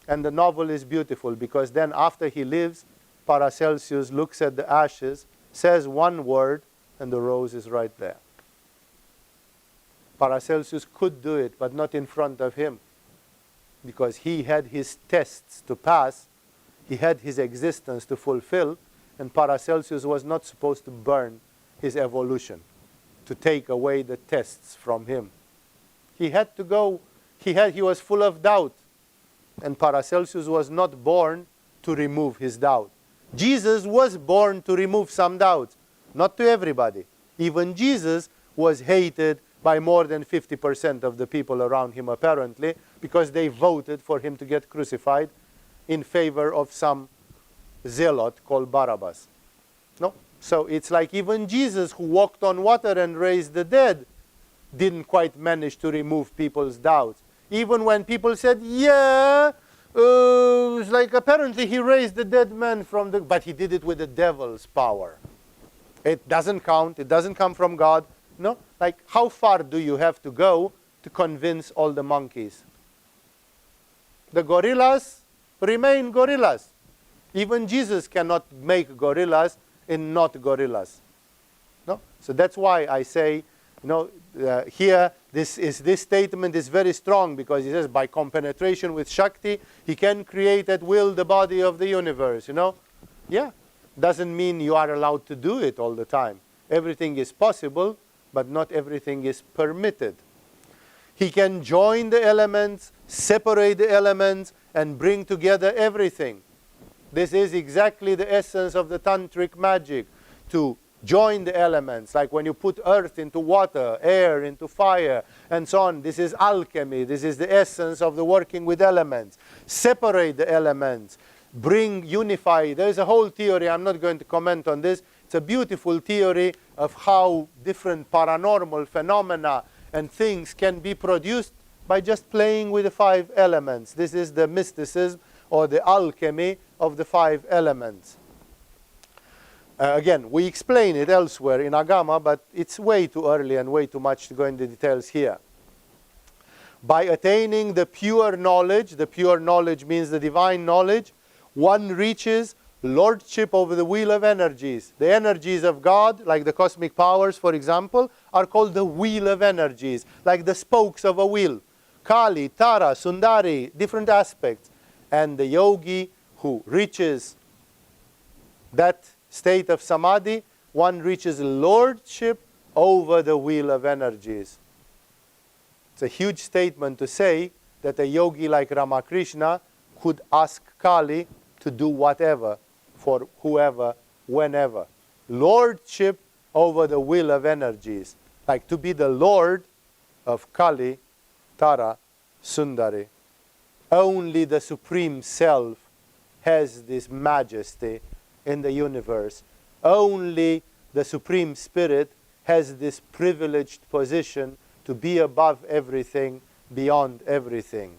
And the novel is beautiful, because then after he leaves, Paracelsus looks at the ashes, says one word, and the rose is right there. Paracelsus could do it, but not in front of him, because he had his tests to pass, he had his existence to fulfill, and Paracelsus was not supposed to burn his evolution, to take away the tests from him. He had to go, he was full of doubt, and Paracelsus was not born to remove his doubt. Jesus was born to remove some doubts, not to everybody. Even Jesus was hated by more than 50% of the people around him, apparently, because they voted for him to get crucified in favor of some zealot called Barabbas. No? So it's like even Jesus, who walked on water and raised the dead, didn't quite manage to remove people's doubts. Even when people said, yeah, it's like apparently he raised the dead man from the... But he did it with the devil's power. It doesn't count. It doesn't come from God. No? Like, how far do you have to go to convince all the monkeys? The gorillas remain gorillas. Even Jesus cannot make gorillas in not gorillas. No? So that's why I say, here, this statement is very strong, because he says by compenetration with Shakti, he can create at will the body of the universe, Yeah, doesn't mean you are allowed to do it all the time. Everything is possible, but not everything is permitted. He can join the elements, separate the elements, and bring together everything. This is exactly the essence of the tantric magic, to join the elements, like when you put earth into water, air into fire, and so on. This is alchemy. This is the essence of the working with elements. Separate the elements, unify. There's a whole theory, I'm not going to comment on this. It's a beautiful theory of how different paranormal phenomena and things can be produced by just playing with the 5 elements. This is the mysticism or the alchemy of the 5 elements. Again, we explain it elsewhere in Agama, but it's way too early and way too much to go into details here. By attaining the pure knowledge means the divine knowledge, one reaches lordship over the wheel of energies. The energies of God, like the cosmic powers, for example, are called the wheel of energies, like the spokes of a wheel. Kali, Tara, Sundari, different aspects. And the yogi who reaches that state of samadhi, one reaches lordship over the wheel of energies. It's a huge statement to say that a yogi like Ramakrishna could ask Kali to do whatever for whoever, whenever. Lordship over the wheel of energies. Like to be the lord of Kali, Tara, Sundari. Only the Supreme Self has this majesty in the universe. Only the Supreme Spirit has this privileged position to be above everything, beyond everything.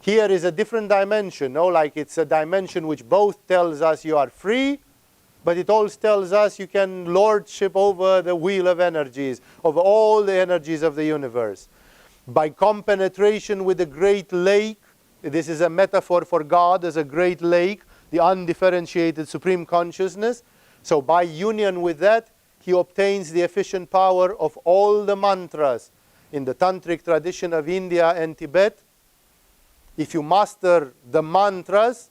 Here is a different dimension, like it's a dimension which both tells us you are free, but it also tells us you can lordship over the wheel of energies, over all the energies of the universe. By compenetration with the great lake, this is a metaphor for God as a great lake, the undifferentiated supreme consciousness. So by union with that, he obtains the efficient power of all the mantras. In the tantric tradition of India and Tibet, if you master the mantras,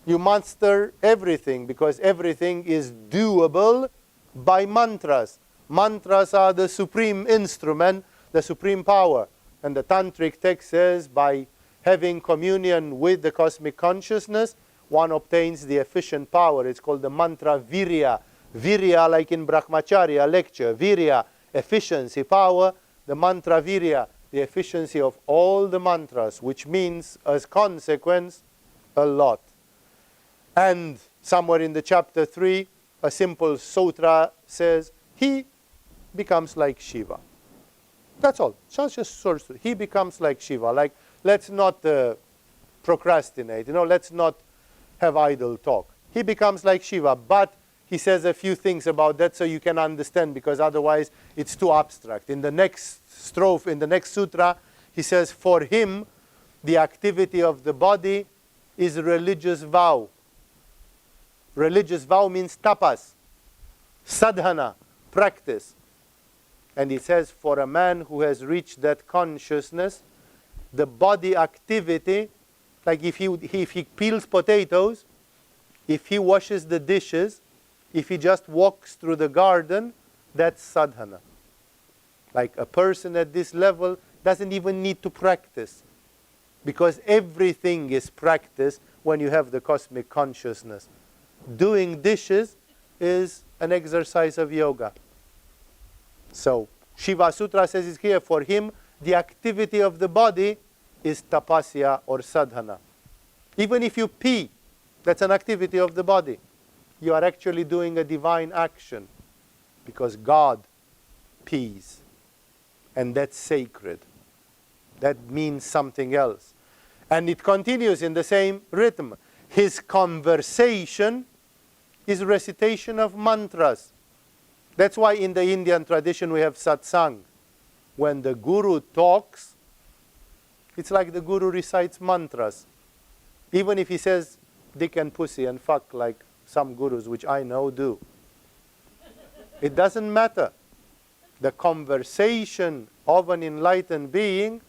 you master everything, because everything is doable by mantras. Mantras are the supreme instrument, the supreme power. And the tantric text says by having communion with the cosmic consciousness, one obtains the efficient power. It's called the mantra virya. Virya, like in Brahmacharya lecture. Virya, efficiency, power. The mantra virya, the efficiency of all the mantras, which means, as consequence, a lot. And somewhere in the chapter 3, a simple sutra says, he becomes like Shiva. That's all. Just source. He becomes like Shiva. Like, let's not procrastinate. Let's not have idle talk. He becomes like Shiva, but he says a few things about that so you can understand, because otherwise it's too abstract. In the next strophe, in the next sutra, he says, for him, the activity of the body is religious vow. Religious vow means tapas, sadhana, practice. And he says, for a man who has reached that consciousness, the body activity, like if he peels potatoes, if he washes the dishes, if he just walks through the garden, that's sadhana. Like a person at this level doesn't even need to practice, because everything is practice when you have the cosmic consciousness. Doing dishes is an exercise of yoga. So Shiva Sutra says it's here, for him, the activity of the body is tapasya or sadhana. Even if you pee, that's an activity of the body. You are actually doing a divine action, because God pees. And that's sacred. That means something else. And it continues in the same rhythm. His conversation is recitation of mantras. That's why in the Indian tradition we have satsang. When the guru talks, it's like the guru recites mantras. Even if he says dick and pussy and fuck, like some gurus, which I know, do. It doesn't matter. The conversation of an enlightened being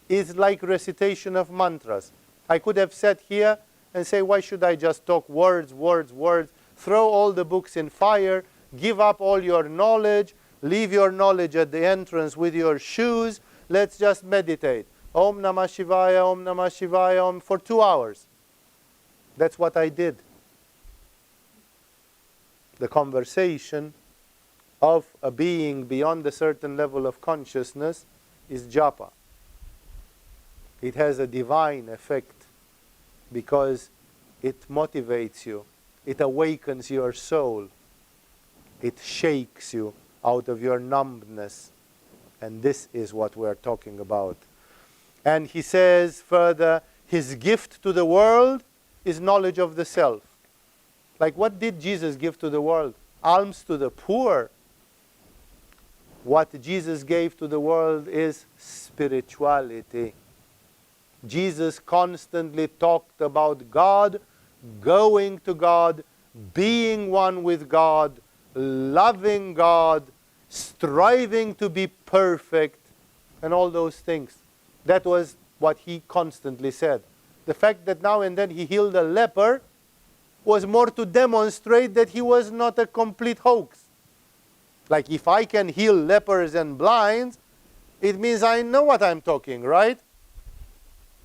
is like recitation of mantras. I could have sat here and say, why should I just talk words, words, words, throw all the books in fire, give up all your knowledge, leave your knowledge at the entrance with your shoes, let's just meditate. Om Namah Shivaya, Om Namah Shivaya, Om, for 2 hours. That's what I did. The conversation of a being beyond a certain level of consciousness is japa. It has a divine effect because it motivates you. It awakens your soul. It shakes you out of your numbness. And this is what we're talking about. And he says further, his gift to the world is knowledge of the self. Like, what did Jesus give to the world? Alms to the poor. What Jesus gave to the world is spirituality. Jesus constantly talked about God, going to God, being one with God, loving God, striving to be perfect, and all those things. That was what he constantly said. The fact that now and then he healed a leper was more to demonstrate that he was not a complete hoax. Like, if I can heal lepers and blinds, it means I know what I'm talking, right?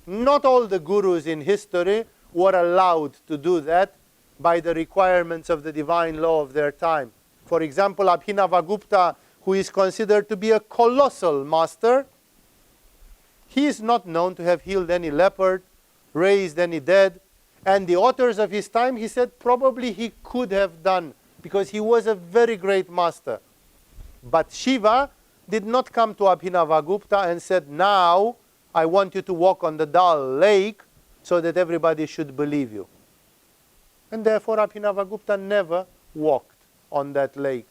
Not all the gurus in history were allowed to do that by the requirements of the divine law of their time. For example, Abhinavagupta, who is considered to be a colossal master, he is not known to have healed any leopard, raised any dead. And the authors of his time, he said, probably he could have done, because he was a very great master. But Shiva did not come to Abhinavagupta and said, now I want you to walk on the Dal lake so that everybody should believe you. And therefore Abhinavagupta never walked on that lake,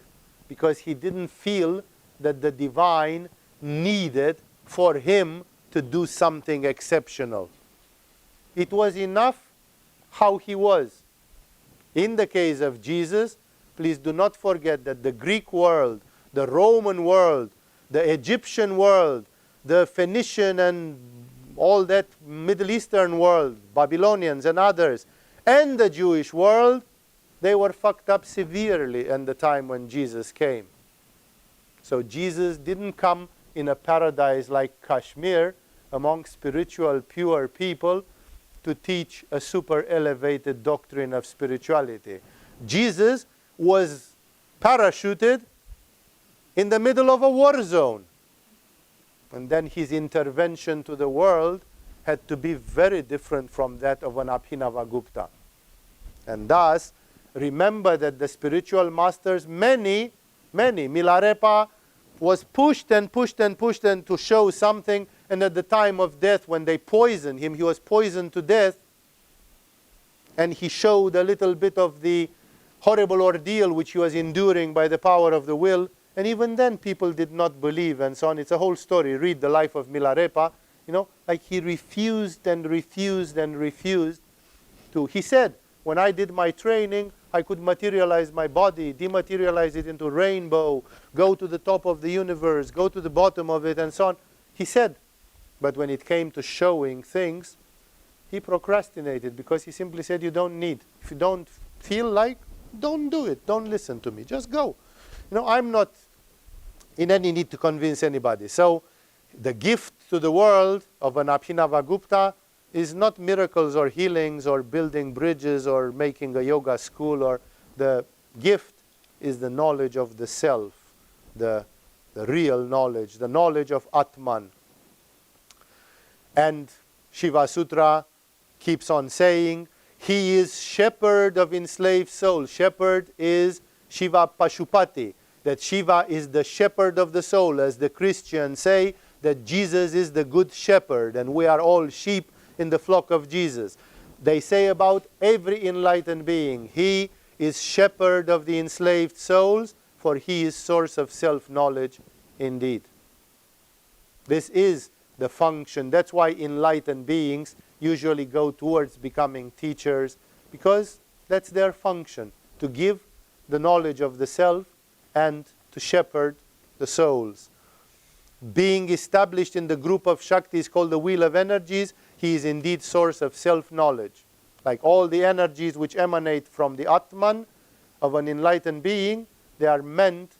because he didn't feel that the divine needed for him to do something exceptional. It was enough how he was. In the case of Jesus, please do not forget that the Greek world, the Roman world, the Egyptian world, the Phoenician and all that Middle Eastern world, Babylonians and others, and the Jewish world, they were fucked up severely in the time when Jesus came. So Jesus didn't come in a paradise like Kashmir among spiritual, pure people to teach a super elevated doctrine of spirituality. Jesus was parachuted in the middle of a war zone. And then his intervention to the world had to be very different from that of an Abhinavagupta. And thus, remember that the spiritual masters, many, Milarepa was pushed and pushed and pushed and to show something, and at the time of death, when they poisoned him, he was poisoned to death, and he showed a little bit of the horrible ordeal which he was enduring by the power of the will, and even then people did not believe and so on. It's a whole story. Read the life of Milarepa. Like he refused and refused and refused to. He said, when I did my training, I could materialize my body, dematerialize it into rainbow, go to the top of the universe, go to the bottom of it, and so on. He said, but when it came to showing things, he procrastinated because he simply said, you don't need. If you don't feel like, don't do it. Don't listen to me. Just go. I'm not in any need to convince anybody. So the gift to the world of an Abhinavagupta is not miracles or healings or building bridges or making a yoga school. Or the gift is the knowledge of the self, the real knowledge, the knowledge of Atman. And Shiva Sutra keeps on saying, he is shepherd of enslaved souls. Shepherd is Shiva Pashupati, that Shiva is the shepherd of the soul, as the Christians say that Jesus is the good shepherd and we are all sheep in the flock of Jesus. They say about every enlightened being, he is shepherd of the enslaved souls, for he is source of self-knowledge indeed. This is the function. That's why enlightened beings usually go towards becoming teachers, because that's their function, to give the knowledge of the self and to shepherd the souls. Being established in the group of Shaktis called the wheel of energies, he is indeed source of self-knowledge. Like all the energies which emanate from the Atman of an enlightened being, they are meant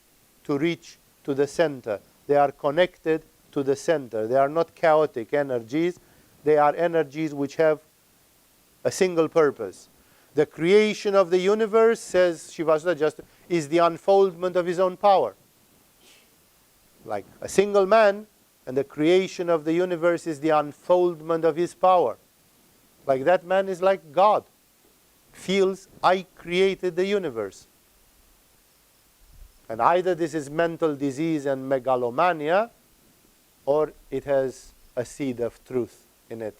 to reach to the center. They are connected to the center. They are not chaotic energies. They are energies which have a single purpose. The creation of the universe, says Shivasudha, just is the unfoldment of his own power. Like a single man, and the creation of the universe is the unfoldment of his power. Like that man is like God. Feels, I created the universe. And either this is mental disease and megalomania, or it has a seed of truth in it.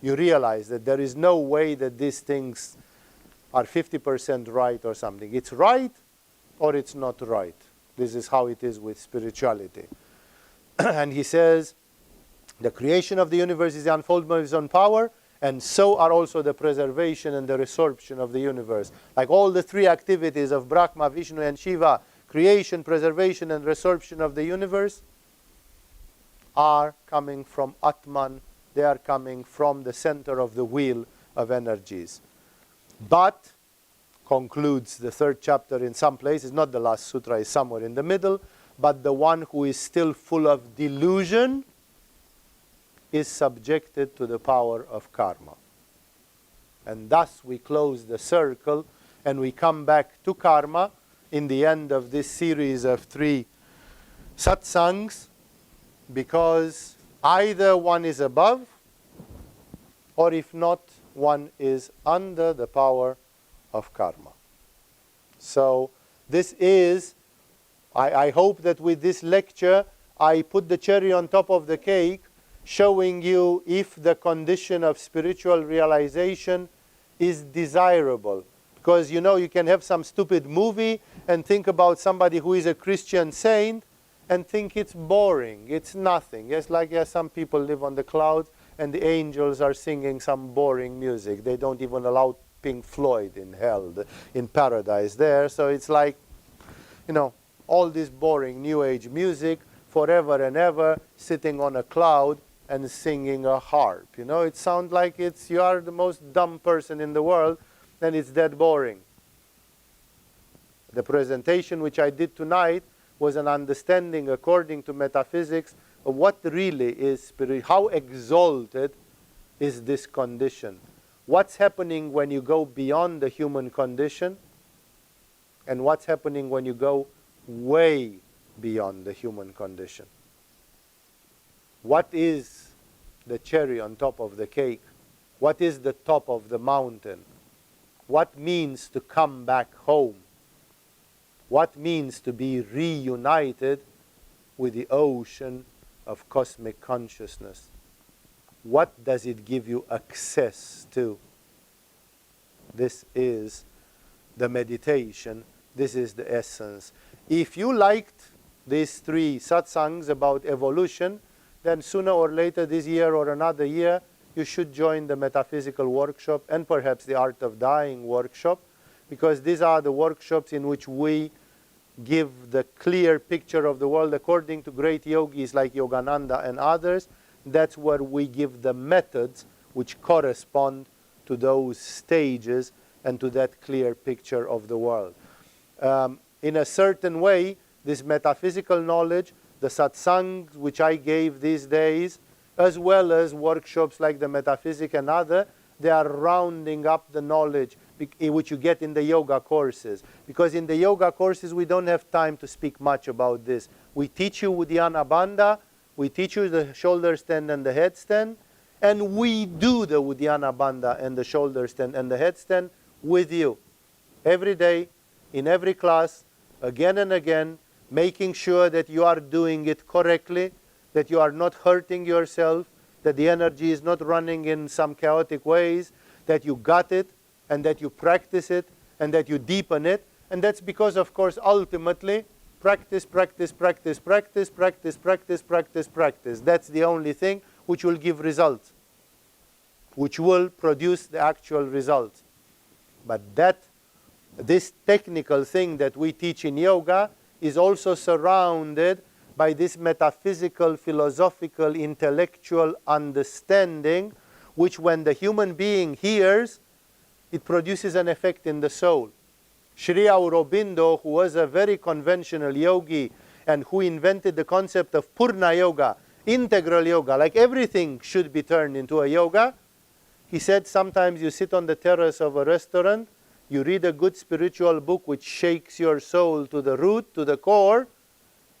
You realize that there is no way that these things are 50% right or something. It's right or it's not right. This is how it is with spirituality. And he says, the creation of the universe is the unfoldment of his own power, and so are also the preservation and the resorption of the universe. Like all the three activities of Brahma, Vishnu, and Shiva, creation, preservation, and resorption of the universe, are coming from Atman. They are coming from the center of the wheel of energies. But, concludes the third chapter in some places, not the last sutra, is somewhere in the middle, but the one who is still full of delusion is subjected to the power of karma. And thus we close the circle and we come back to karma in the end of this series of 3 satsangs, because either one is above, or if not, one is under the power of karma. So this is, I hope that with this lecture I put the cherry on top of the cake, showing you if the condition of spiritual realization is desirable. Because you can have some stupid movie and think about somebody who is a Christian saint and think it's boring, it's nothing. Yes, like some people live on the clouds and the angels are singing some boring music. They don't even allow Pink Floyd in hell, in paradise there. So it's like, all this boring New Age music forever and ever, sitting on a cloud and singing a harp. It sounds like you are the most dumb person in the world, and it's that boring. The presentation which I did tonight was an understanding according to metaphysics of what really is spirit, how exalted is this condition. What's happening when you go beyond the human condition, and what's happening when you go way beyond the human condition. What is the cherry on top of the cake? What is the top of the mountain? what means to come back home, what means to be reunited with the ocean of cosmic consciousness. What does it give you access to? This is the meditation. This is the essence. If you liked these 3 satsangs about evolution, then sooner or later this year or another year, you should join the metaphysical workshop and perhaps the art of dying workshop, because these are the workshops in which we give the clear picture of the world according to great yogis like Yogananda and others. That's where we give the methods which correspond to those stages and to that clear picture of the world. In a certain way, this metaphysical knowledge, the satsangs which I gave these days, as well as workshops like the metaphysic and other, they are rounding up the knowledge which you get in the yoga courses. Because in the yoga courses, we don't have time to speak much about this. We teach you Uddiyana Bandha, we teach you the shoulder stand and the headstand, and we do the Uddiyana Bandha and the shoulder stand and the headstand with you. Every day, in every class, again and again, making sure that you are doing it correctly, that you are not hurting yourself, that the energy is not running in some chaotic ways, that you got it, and that you practice it, and that you deepen it. And that's because, of course, ultimately, practice, practice, practice, practice, practice, practice, practice, practice. That's the only thing which will give results, which will produce the actual results. But this technical thing that we teach in yoga is also surrounded by this metaphysical, philosophical, intellectual understanding, which when the human being hears, it produces an effect in the soul. Sri Aurobindo, who was a very conventional yogi and who invented the concept of Purna Yoga, integral yoga, like everything should be turned into a yoga, he said sometimes you sit on the terrace of a restaurant, you read a good spiritual book which shakes your soul to the root, to the core,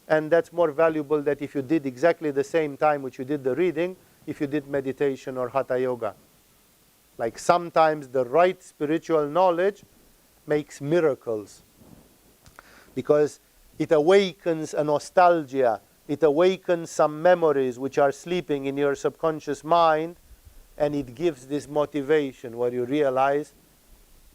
and that's more valuable than if you did exactly the same time which you did the reading, if you did meditation or Hatha Yoga. Like sometimes the right spiritual knowledge makes miracles, because it awakens a nostalgia, it awakens some memories which are sleeping in your subconscious mind, and it gives this motivation where you realize,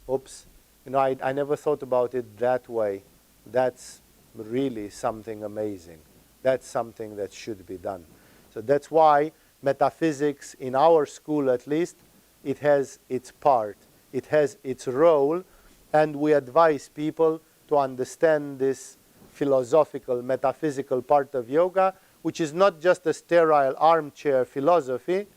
oops, I never thought about it that way. That's really something amazing. That's something that should be done. So that's why metaphysics, in our school at least, it has its part, it has its role, and we advise people to understand this philosophical, metaphysical part of yoga, which is not just a sterile armchair philosophy,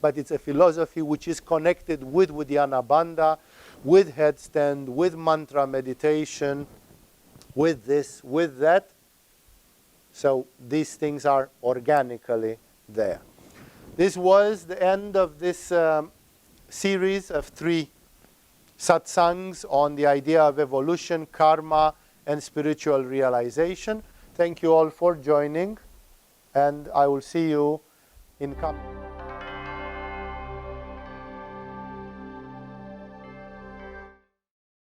but it's a philosophy which is connected with Uddiyana Bandha, with headstand, with mantra meditation, with this, with that. So these things are organically there. This was the end of this series of 3 satsangs on the idea of evolution, karma, and spiritual realization. Thank you all for joining, and I will see you in coming.